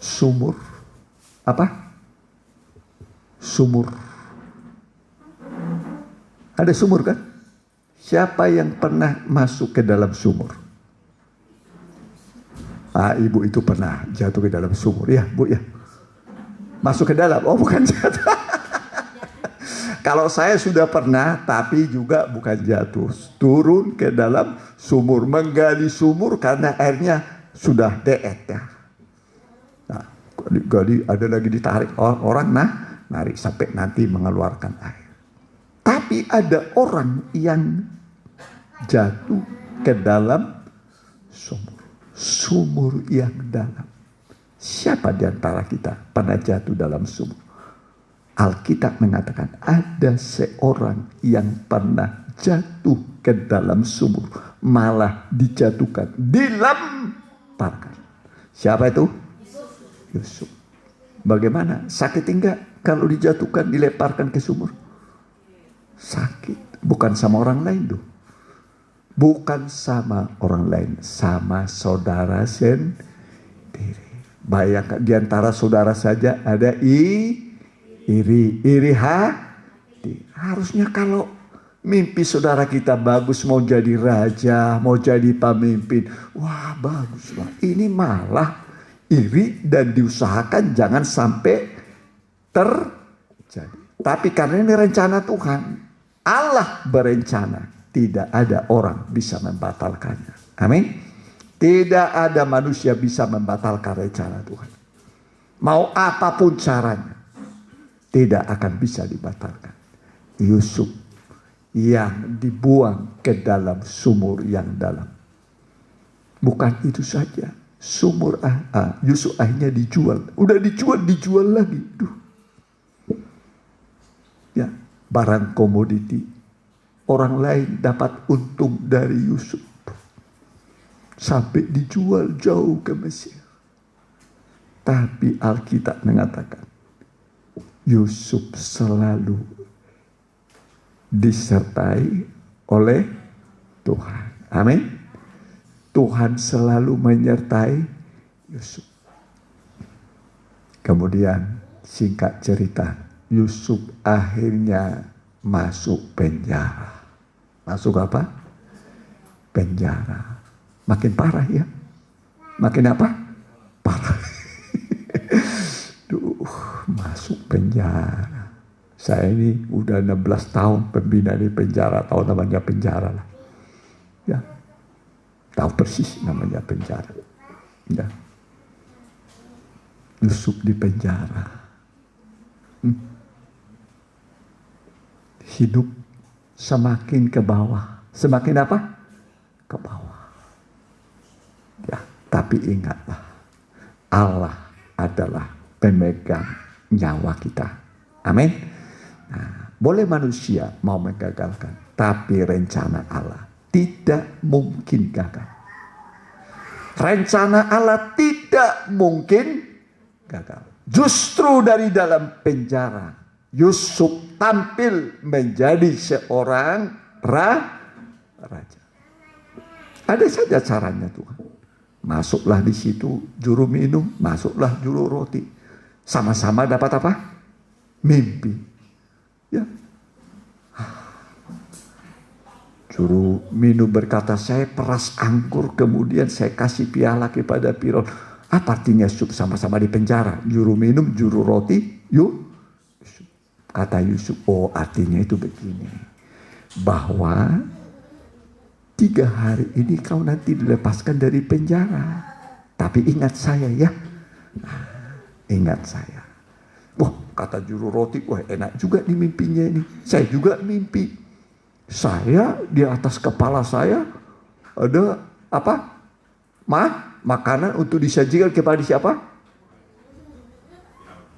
sumur. Apa? Sumur. Ada sumur kan? Siapa yang pernah masuk ke dalam sumur? Ibu itu pernah jatuh ke dalam sumur. Ya, Bu ya. Masuk ke dalam. Oh, bukan jatuh. Kalau saya sudah pernah, tapi juga bukan jatuh. Turun ke dalam sumur. Menggali sumur karena airnya sudah deet ya. Nah, gali ada lagi ditarik orang. Narik sampai nanti mengeluarkan air. Tapi ada orang yang jatuh ke dalam sumur. Sumur yang dalam. Siapa di antara kita pernah jatuh dalam sumur? Alkitab mengatakan ada seorang yang pernah jatuh ke dalam sumur. Malah dijatuhkan, dilemparkan. Siapa itu? Yusuf. Bagaimana? Sakit enggak kalau dijatuhkan, dilemparkan ke sumur? Sakit. Bukan sama orang lain tuh. Bukan sama orang lain, sama saudara sendiri. Bayangkan di antara saudara saja ada iri hati. Harusnya kalau mimpi saudara kita bagus, mau jadi raja, mau jadi pemimpin, wah bagus lah. Ini malah iri dan diusahakan jangan sampai terjadi. Tapi karena ini rencana Tuhan, Allah berencana. Tidak ada orang bisa membatalkannya. Amin. Tidak ada manusia bisa membatalkan rencana Tuhan. Mau apapun caranya, tidak akan bisa dibatalkan. Yusuf yang dibuang ke dalam sumur yang dalam. Bukan itu saja. Yusuf akhirnya dijual. Udah dijual lagi. Ya, barang komoditi. Orang lain dapat untung dari Yusuf. Sampai dijual jauh ke Mesir. Tapi Alkitab mengatakan, Yusuf selalu disertai oleh Tuhan. Amin. Tuhan selalu menyertai Yusuf. Kemudian singkat cerita, Yusuf akhirnya masuk penjara. Masuk apa? Penjara. Makin parah ya. Makin apa? Parah. Masuk penjara. Saya ini udah 16 tahun pembina di penjara. Tahu namanya penjara lah. Ya. Tahu persis namanya penjara. Ya. Yusuf di penjara. Hidup semakin ke bawah. Semakin apa? Ke bawah. Ya, tapi ingatlah, Allah adalah pemegang nyawa kita. Amin. Nah, boleh manusia mau menggagalkan, tapi rencana Allah tidak mungkin gagal. Rencana Allah tidak mungkin gagal. Justru dari dalam penjara, Yusuf tampil menjadi seorang raja. Ada saja caranya Tuhan. Masuklah di situ juru minum, masuklah juru roti. Sama-sama dapat apa? Mimpi. Ya. Juru minum berkata, saya peras anggur, kemudian saya kasih piala kepada Firaun. Apa artinya Yusuf sama-sama di penjara? Juru minum, juru roti, Yusuf. Kata Yusuf, oh artinya itu begini. Bahwa 3 hari ini kau nanti dilepaskan dari penjara. Tapi ingat saya ya. Ingat saya. Wah, kata juru roti, wah enak juga nih mimpinya ini. Saya juga mimpi. Saya di atas kepala saya ada apa? Makanan untuk disajikan kepada siapa?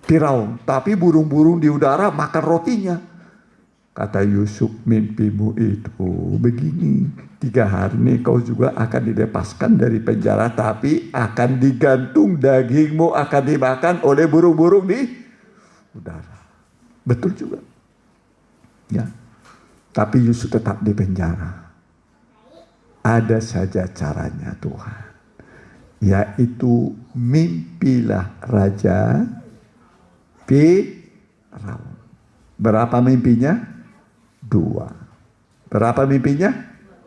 Firaun. Tapi burung-burung di udara makan rotinya. Kata Yusuf, mimpimu itu begini. 3 hari ini kau juga akan dilepaskan dari penjara, tapi akan digantung, dagingmu akan dimakan oleh burung-burung di udara. Betul juga. Ya. Tapi Yusuf tetap di penjara. Ada saja caranya Tuhan. Yaitu mimpilah Raja Firaun. Berapa mimpinya? 2. Berapa mimpinya?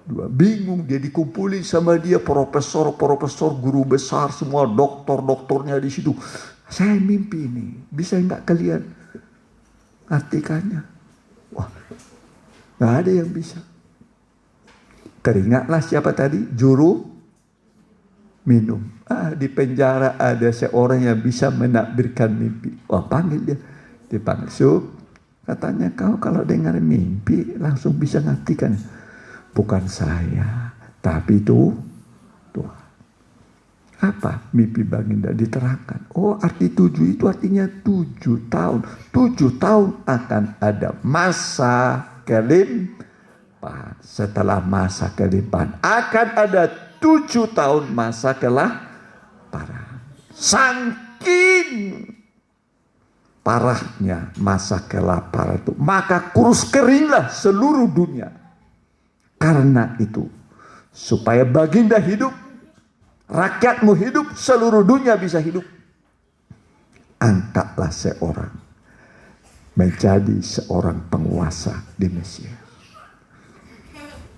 2. Bingung dia, dikumpulin sama dia profesor, guru besar, semua doktornya di situ. Saya mimpi ini, bisa nggak kalian artikannya? Wah, nggak ada yang bisa. Teringatlah siapa tadi? Juru minum. Di penjara ada seorang yang bisa menakbirkan mimpi. Wah, panggil dia. Dipanggil. Sup, katanya kau kalau dengar mimpi langsung bisa ngartikan. Bukan saya, tapi itu Tuhan. Apa mimpi Baginda? Diterangkan. Oh, arti 7 itu artinya 7 tahun. 7 tahun akan ada masa kelimpahan. Setelah masa kelimpahan akan ada 7 tahun masa kelaparan. Saking parahnya masa kelaparan itu, maka kurus keringlah seluruh dunia. Karena itu, supaya Baginda hidup, rakyatmu hidup, seluruh dunia bisa hidup, angkatlah seorang menjadi seorang penguasa di Mesir.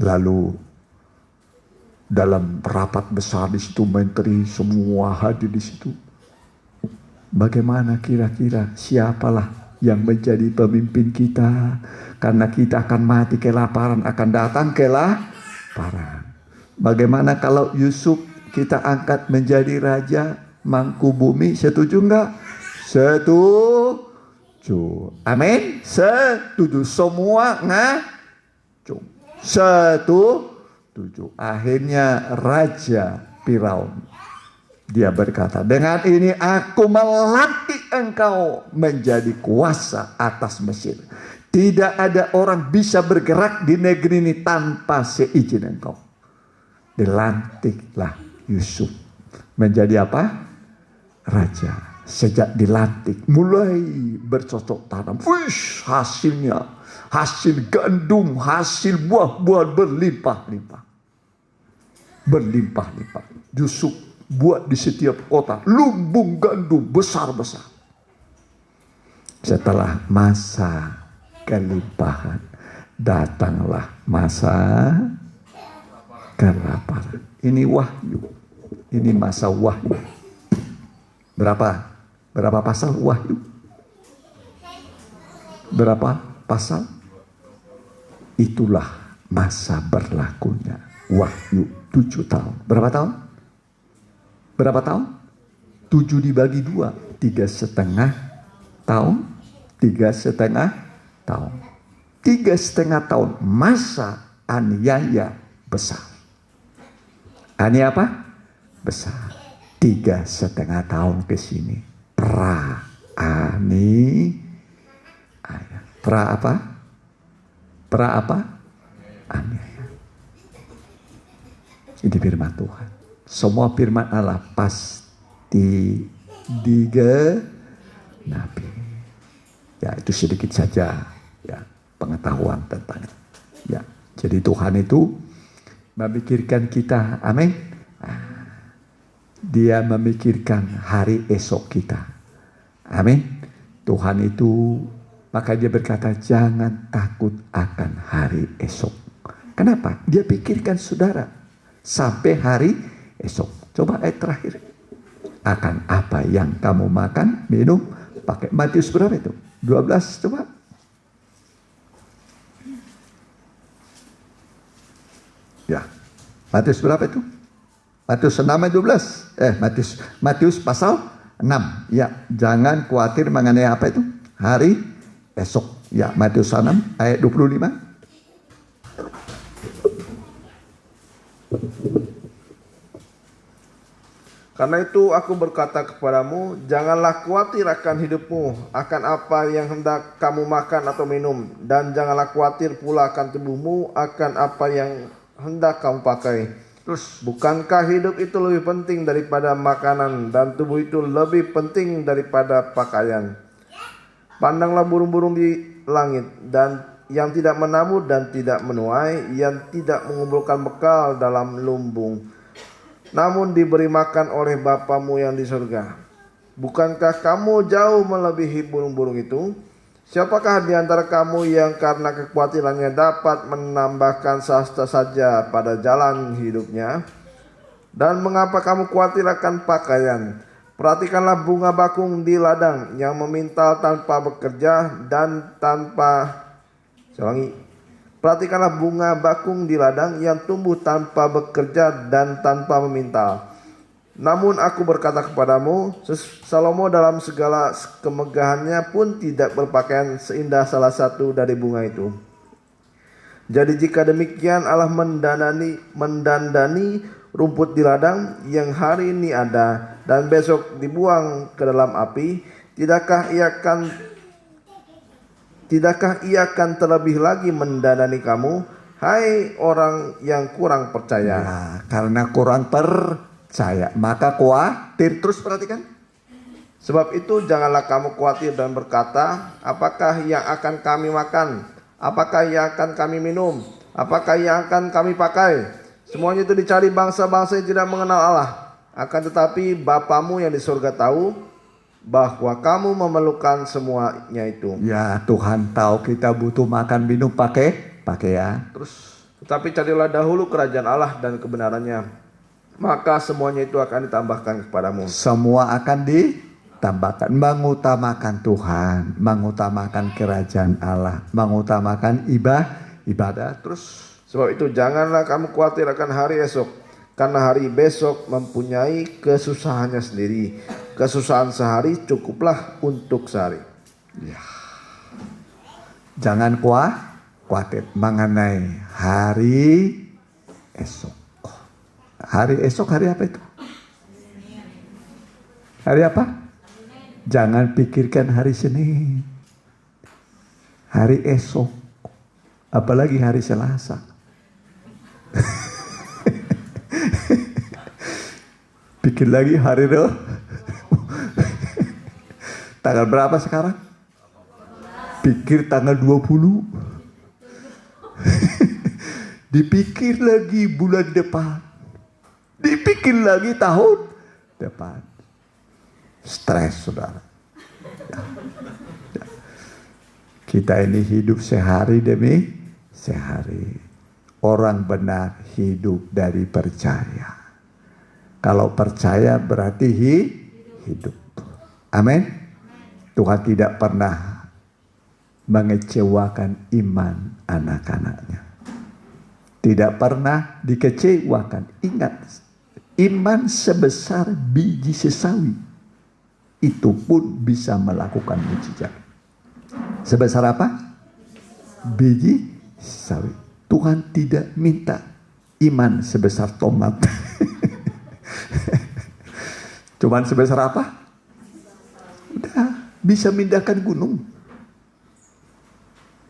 Lalu dalam rapat besar di situ, menteri semua hadir di situ. Bagaimana kira-kira siapalah yang menjadi pemimpin kita? Karena kita akan mati kelaparan, akan datang kelaparan. Bagaimana kalau Yusuf kita angkat menjadi raja mangku bumi? Setuju enggak? Setuju. Amin. Setuju. Semua ngacung. Setuju. Akhirnya Raja Firaun, dia berkata, dengan ini aku melantik engkau menjadi kuasa atas Mesir. Tidak ada orang bisa bergerak di negeri ini tanpa seizin engkau. Dilantiklah Yusuf menjadi apa? Raja. Sejak dilantik mulai bercocok tanam. Wish, hasilnya, hasil gandum, hasil buah-buahan berlimpah-limpah. Berlimpah-limpah. Yusuf buat di setiap kota lumbung gandum besar-besar. Setelah masa kelimpahan, datanglah masa kelaparan. Ini wahyu. Ini masa wahyu. Berapa pasal wahyu? Berapa pasal? Itulah masa berlakunya wahyu 7 tahun. Berapa tahun? Berapa tahun? 7 dibagi 2, 3,5 tahun. 3,5 tahun. 3,5 tahun masa aniaya besar. Aniaya apa? Besar. 3,5 tahun ke sini. Pra apa? Aniaya. Ini firman Tuhan. Semua firman Allah pasti digenapi. Ya, itu sedikit saja ya pengetahuan tentang ya. Jadi Tuhan itu memikirkan kita, amin. Dia memikirkan hari esok kita, amin. Tuhan itu, maka dia berkata jangan takut akan hari esok. Kenapa? Dia pikirkan saudara sampai hari esok. Coba ayat terakhir. Akan apa yang kamu makan, minum, pakai. Matius berapa itu? 12 coba. Ya, Matius berapa itu? Matius 6 ayat 12. Matius pasal 6. Ya, jangan khawatir mengenai apa itu? Hari esok. Ya, Matius 6 ayat 25. Karena itu aku berkata kepadamu, janganlah khawatir akan hidupmu, akan apa yang hendak kamu makan atau minum, dan janganlah khawatir pula akan tubuhmu, akan apa yang hendak kamu pakai. Terus, bukankah hidup itu lebih penting daripada makanan, dan tubuh itu lebih penting daripada pakaian? Pandanglah burung-burung di langit, dan yang tidak menabur dan tidak menuai, yang tidak mengumpulkan bekal dalam lumbung, namun diberi makan oleh Bapamu yang di surga. Bukankah kamu jauh melebihi burung-burung itu? Siapakah di antara kamu yang karena kekhawatirannya dapat menambahkan sehasta saja pada jalan hidupnya? Dan mengapa kamu khawatir akan pakaian? Perhatikanlah bunga bakung di ladang yang memintal tanpa bekerja dan tanpa Perhatikanlah bunga bakung di ladang yang tumbuh tanpa bekerja dan tanpa memintal. Namun aku berkata kepadamu, Salomo dalam segala kemegahannya pun tidak berpakaian seindah salah satu dari bunga itu. Jadi jika demikian Allah mendandani rumput di ladang yang hari ini ada dan besok dibuang ke dalam api, tidakkah ia akan terlebih lagi mendandani kamu, hai orang yang kurang percaya? Ya, karena kurang percaya, maka khawatir. Terus perhatikan. Sebab itu janganlah kamu khawatir dan berkata, apakah yang akan kami makan? Apakah yang akan kami minum? Apakah yang akan kami pakai? Semuanya itu dicari bangsa-bangsa yang tidak mengenal Allah. Akan tetapi Bapamu yang di surga tahu bahwa kamu memerlukan semuanya itu. Ya, Tuhan tahu kita butuh makan, minum, pakaian. Terus, tetapi carilah dahulu kerajaan Allah dan kebenarannya, maka semuanya itu akan ditambahkan kepadamu. Semua akan ditambahkan. Mengutamakan Tuhan, mengutamakan kerajaan Allah, mengutamakan ibadah. Terus, sebab itu janganlah kamu khawatir akan hari esok, karena hari besok mempunyai kesusahannya sendiri. Kesusahan sehari cukuplah untuk sehari. Ya. Jangan khawatir mengenai hari esok. Hari esok hari apa itu? Hari apa? Jangan pikirkan hari Senin. Hari esok. Apalagi hari Selasa. Pikir lagi hari tanggal berapa sekarang? Pikir tanggal 20. Dipikir lagi bulan depan. Dipikir lagi tahun depan. Stres, saudara. Ya. Kita ini hidup sehari demi sehari. Orang benar hidup dari percaya. Kalau percaya berarti hidup. Amin. Tuhan tidak pernah mengecewakan iman anak-anaknya. Tidak pernah dikecewakan. Ingat, Iman sebesar biji sesawi itu pun bisa melakukan mujizat. Sebesar apa? Biji sesawi. Tuhan tidak minta iman sebesar tomat. Cuman sebesar apa? Udah, bisa mindahkan gunung.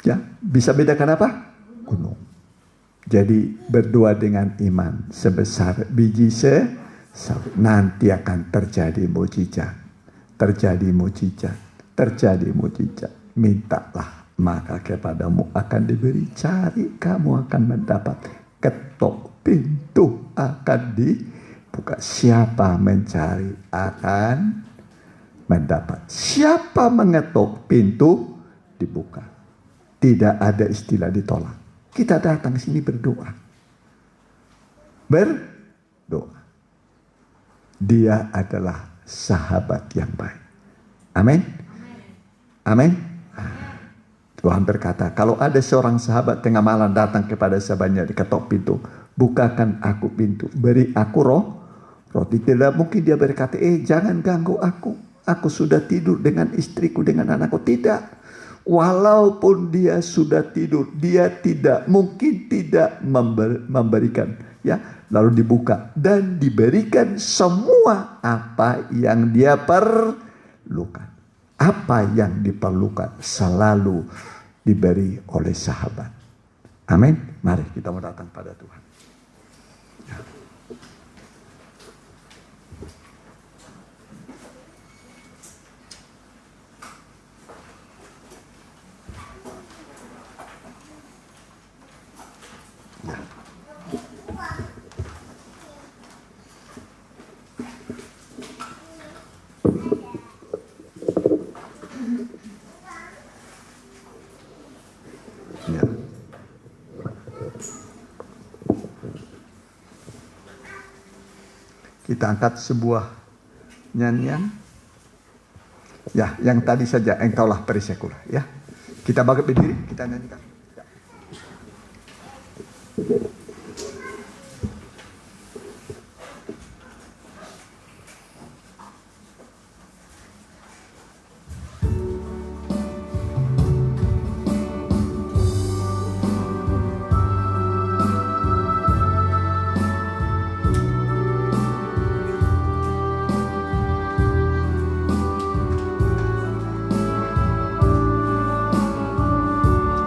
Ya, bisa bedakan apa? Gunung. Jadi berdoa dengan iman sebesar biji sesawi. Nanti akan terjadi mujizat. Terjadi mujizat. Terjadi mujizat. Mintalah, maka kepadamu akan diberi. Cari, kamu akan mendapat. Ketok, pintu akan dibuka. Siapa mencari akan mendapat. Siapa mengetuk, pintu dibuka. Tidak ada istilah ditolak. Kita datang sini berdoa. Berdoa. Dia adalah sahabat yang baik. Amin. Amin. Tuhan berkata, kalau ada seorang sahabat tengah malam datang kepada sahabatnya, diketok pintu, bukakan aku pintu, beri aku roti. Tidak mungkin dia berkata, jangan ganggu aku. Aku sudah tidur dengan istriku, dengan anakku. Tidak. Walaupun dia sudah tidur, dia tidak mungkin tidak memberikan. Ya, lalu dibuka dan diberikan semua apa yang dia perlukan. Apa yang diperlukan selalu diberi oleh sahabat. Amin. Mari kita mau datang pada Tuhan. Ya. Ya. Kita angkat sebuah nyanyian. Ya, yang tadi saja, engkaulah perisaiku. Ya, kita bangkit berdiri, kita nyanyikan. Ya.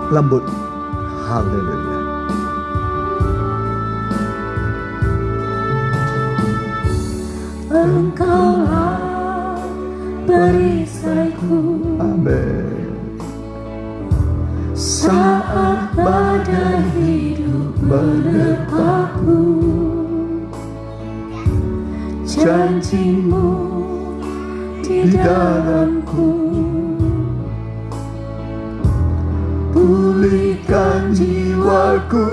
Lembut. Haleluya. Engkaulah perisaiku. Amin. Saat badai hidup menerpaku, janjimu di dalamku. Pulihkan jiwaku,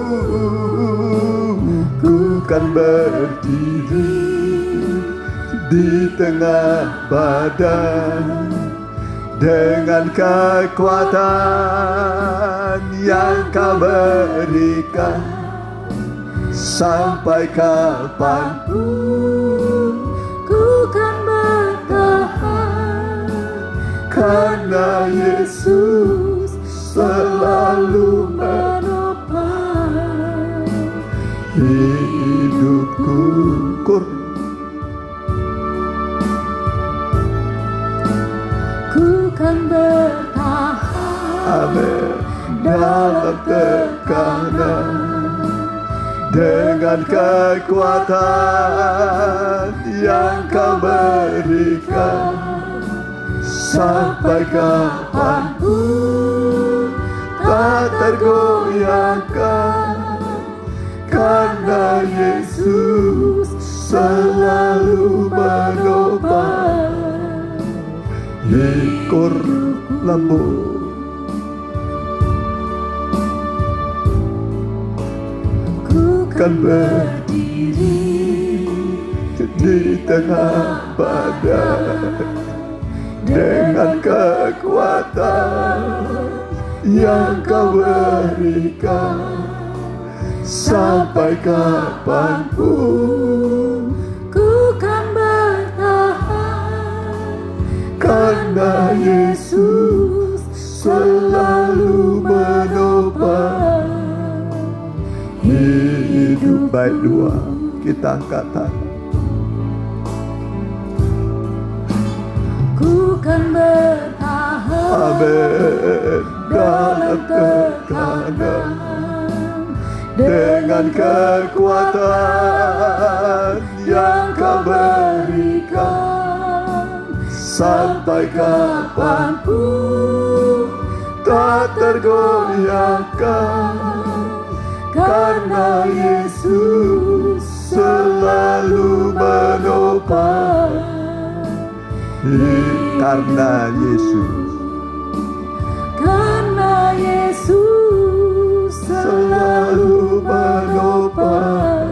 ku kan berdiri di tengah badai dengan kekuatan yang kau berikan. Sampai kapanpun ku kan bertahan, karena Yesus selalu menopang hidupku. Ku kan bertahan, Amin. Dalam tekanan dengan kekuatan yang kau berikan. Sampai kapanpun tak tergoyahkan, karena Yesus selalu menopang hikor lembut. ku Kan berdiri di tengah badai dengan kekuatan yang kau berikan. Sampai kapanpun karena Yesus selalu menopang hidup. Baik, dua kita angkat tangan. Ku kan bertahan Amin. Dalam tekanan dengan kekuatan yang Kau berikan, sampai kapanpun tak tergoyahkan, karena Yesus selalu menopang. Karena Yesus selalu menopang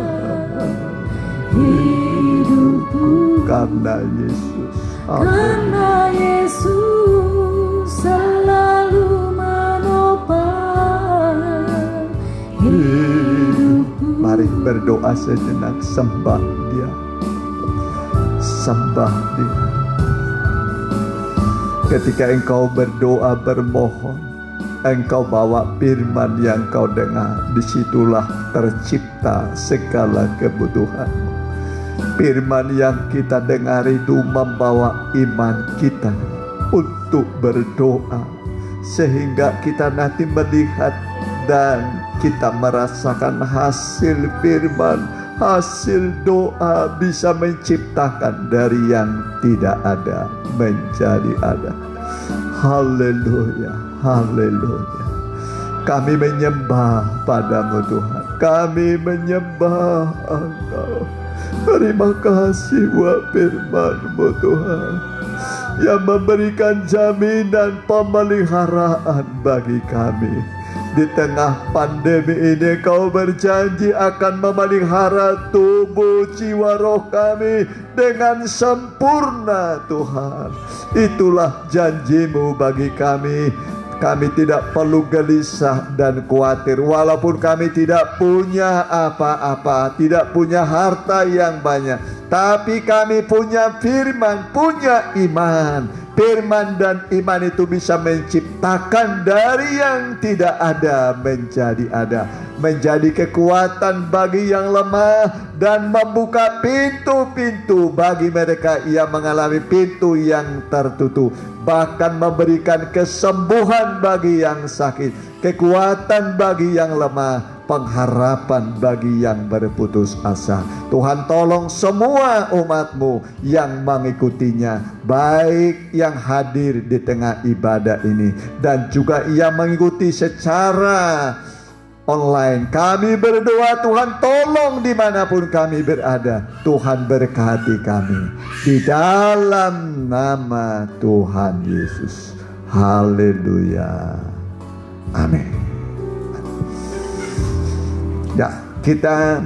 hidupku. Karena Yesus, Karena Yesus selalu menopang hidupku. Mari berdoa sejenak, sembah Dia, sembah Dia. Ketika engkau berdoa bermohon, engkau bawa firman yang kau dengar, disitulah tercipta segala kebutuhanmu. Firman yang kita dengar itu membawa iman kita untuk berdoa, sehingga kita nanti melihat dan kita merasakan hasil firman, hasil doa bisa menciptakan dari yang tidak ada menjadi ada. Haleluya, haleluya. Kami menyembah padamu Tuhan, kami menyembah Engkau. Terima kasih buat firman-Mu Tuhan, yang memberikan jaminan pemeliharaan bagi kami. Di tengah pandemi ini Kau berjanji akan memelihara tubuh jiwa roh kami dengan sempurna Tuhan. Itulah janji-Mu bagi kami. Kami tidak perlu gelisah dan khawatir, walaupun kami tidak punya apa-apa, tidak punya harta yang banyak, tapi kami punya firman, punya iman. Firman dan iman itu bisa menciptakan dari yang tidak ada menjadi ada, menjadi kekuatan bagi yang lemah, dan membuka pintu-pintu bagi mereka yang mengalami pintu yang tertutup. Bahkan memberikan kesembuhan bagi yang sakit, kekuatan bagi yang lemah, pengharapan bagi yang berputus asa. Tuhan tolong semua umat-Mu yang mengikutinya, baik yang hadir di tengah ibadah ini dan juga yang mengikuti secara online. Kami berdoa, Tuhan tolong dimanapun kami berada, Tuhan berkati kami di dalam nama Tuhan Yesus. Haleluya, amin. Ya, kita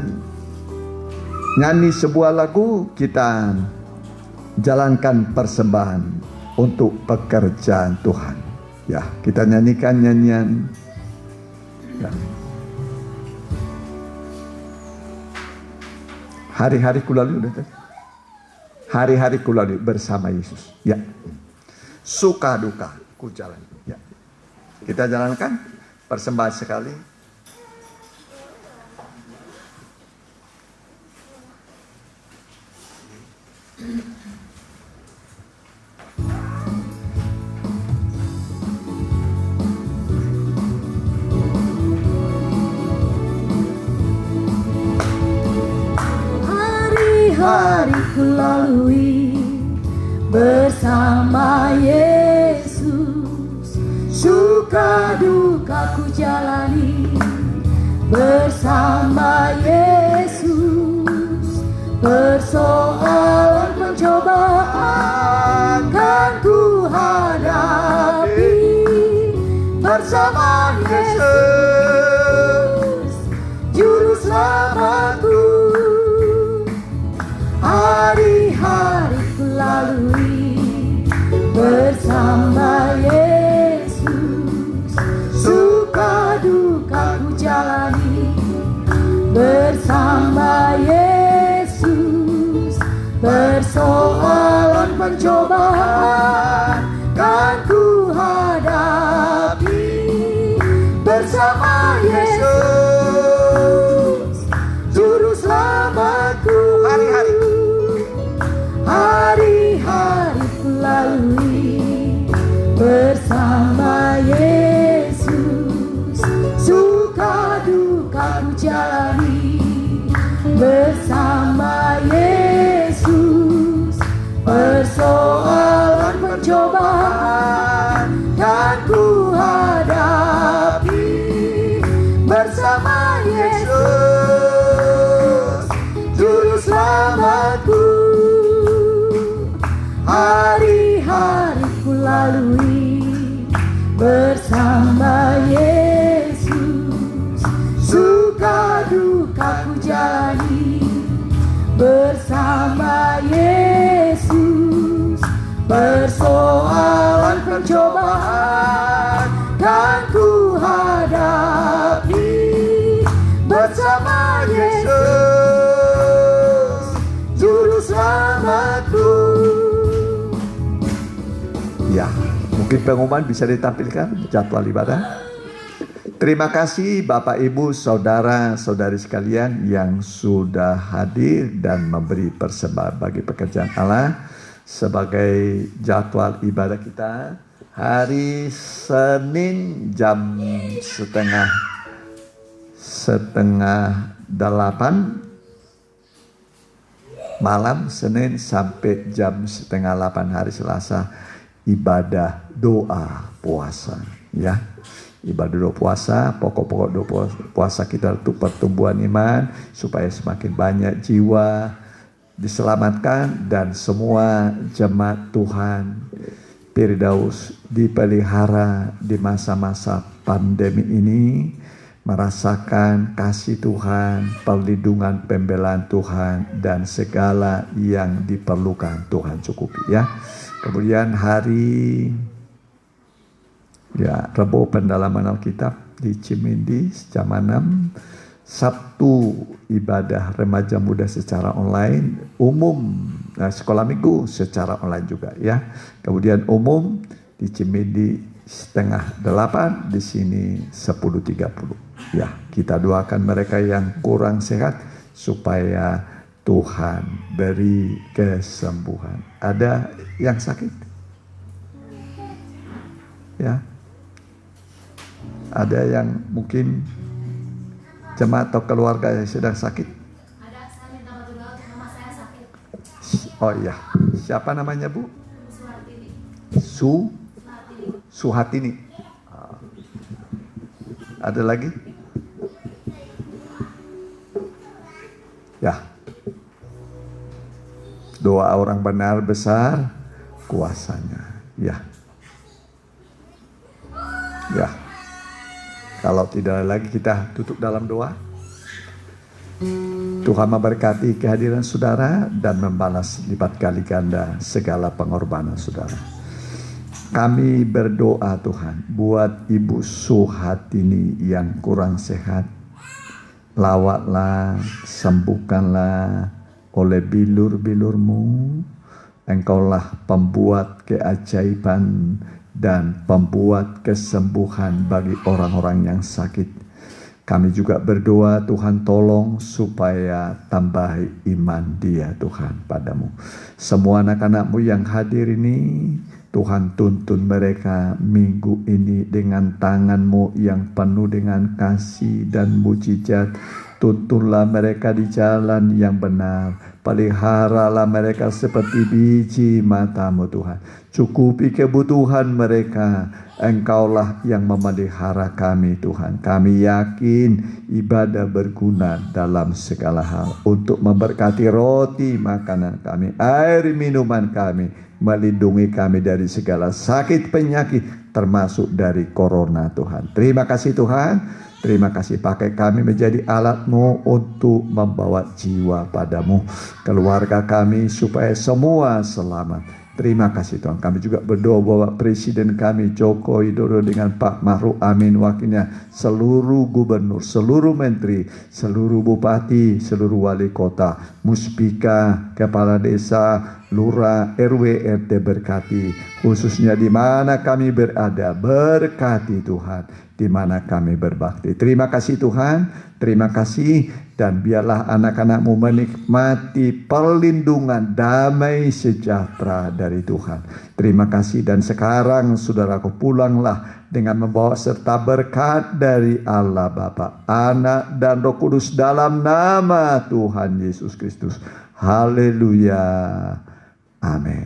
nyanyi sebuah lagu, kita jalankan persembahan untuk pekerjaan Tuhan. Ya, kita nyanyikan nyanyian. Ya. Hari-hari kulalui, hari-hari kulalui bersama Yesus. Ya, suka duka ku jalan. Ya, kita jalankan persembahan sekali. Hari ku lalui bersama Yesus, suka duka ku jalani bersama Yesus. Persoalan pencobaan kan ku hadapi bersama Yesus, juru selamatku. Hari-hari ku lalui bersama Yesus, suka duka ku jalani bersama Yesus. Persoalan pencobaan lalui. Bersama Yesus suka duka ku jalani. Bersama Yesus persoalan pencobaan kan ku hadapi. Bersama Yesus juru selamatku. Ya, mungkin pengumuman bisa ditampilkan jadwal ibadah. Terima kasih Bapak Ibu Saudara-saudari sekalian yang sudah hadir dan memberi persembahan bagi pekerjaan Allah. Sebagai jadwal ibadah kita hari Senin jam setengah 8 malam, Senin sampai jam setengah 8 hari Selasa, ibadah doa puasa, ya. Ibadah doa puasa, pokok-pokok doa puasa kita untuk pertumbuhan iman, supaya semakin banyak jiwa diselamatkan dan semua jemaat Tuhan Firdaus dipelihara di masa-masa pandemi ini, merasakan kasih Tuhan, perlindungan pembelaan Tuhan, dan segala yang diperlukan Tuhan cukupi, ya. Kemudian hari Rabu pendalaman Alkitab di Cimindi jam 6. Sabtu ibadah remaja muda secara online, umum sekolah minggu secara online juga, ya. Kemudian umum di Cimindi setengah 8, di sini 10.30. Ya, kita doakan mereka yang kurang sehat supaya Tuhan beri kesembuhan. Ada yang sakit? Ya. Ada yang mungkin jemaat atau keluarga yang sedang sakit? Ada, saya minta bantu doa untuk mama saya sakit. Oh iya, siapa namanya Bu? Suhartini. Suhatini. Ada lagi? Ya. Doa orang benar besar kuasanya. Ya. Ya. Kalau tidak lagi kita tutup dalam doa. Tuhan memberkati kehadiran saudara dan membalas lipat kali ganda segala pengorbanan saudara. Kami berdoa Tuhan buat Ibu Suhatini yang kurang sehat. Lawatlah, sembuhkanlah oleh bilur-bilur-Mu. Engkaulah pembuat keajaiban dan pembuat kesembuhan bagi orang-orang yang sakit. Kami juga berdoa Tuhan tolong supaya tambahi iman dia Tuhan padamu. Semua anak-anak-Mu yang hadir ini, Tuhan tuntun mereka minggu ini dengan tangan-Mu yang penuh dengan kasih dan mujizat. Tuntunlah mereka di jalan yang benar. Peliharalah mereka seperti biji mata-Mu Tuhan. Cukupi kebutuhan mereka. Engkaulah yang memelihara kami Tuhan. Kami yakin ibadah berguna dalam segala hal. Untuk memberkati roti makanan kami, air minuman kami. Melindungi kami dari segala sakit penyakit, termasuk dari corona Tuhan. Terima kasih Tuhan. Terima kasih pakai kami menjadi alat-Mu untuk membawa jiwa padamu, keluarga kami supaya semua selamat. Terima kasih Tuhan. Kami juga berdoa bahwa Presiden kami Joko Widodo dengan Pak Ma'ruf Amin wakilnya, seluruh gubernur, seluruh menteri, seluruh bupati, seluruh wali kota, muspika, kepala desa, lurah, RW, RT berkati. Khususnya di mana kami berada, berkati Tuhan. Di mana kami berbakti. Terima kasih Tuhan, terima kasih, dan biarlah anak-anak-Mu menikmati perlindungan damai sejahtera dari Tuhan. Terima kasih, dan sekarang saudaraku pulanglah dengan membawa serta berkat dari Allah Bapa, Anak dan Roh Kudus dalam nama Tuhan Yesus Kristus. Haleluya. Amin.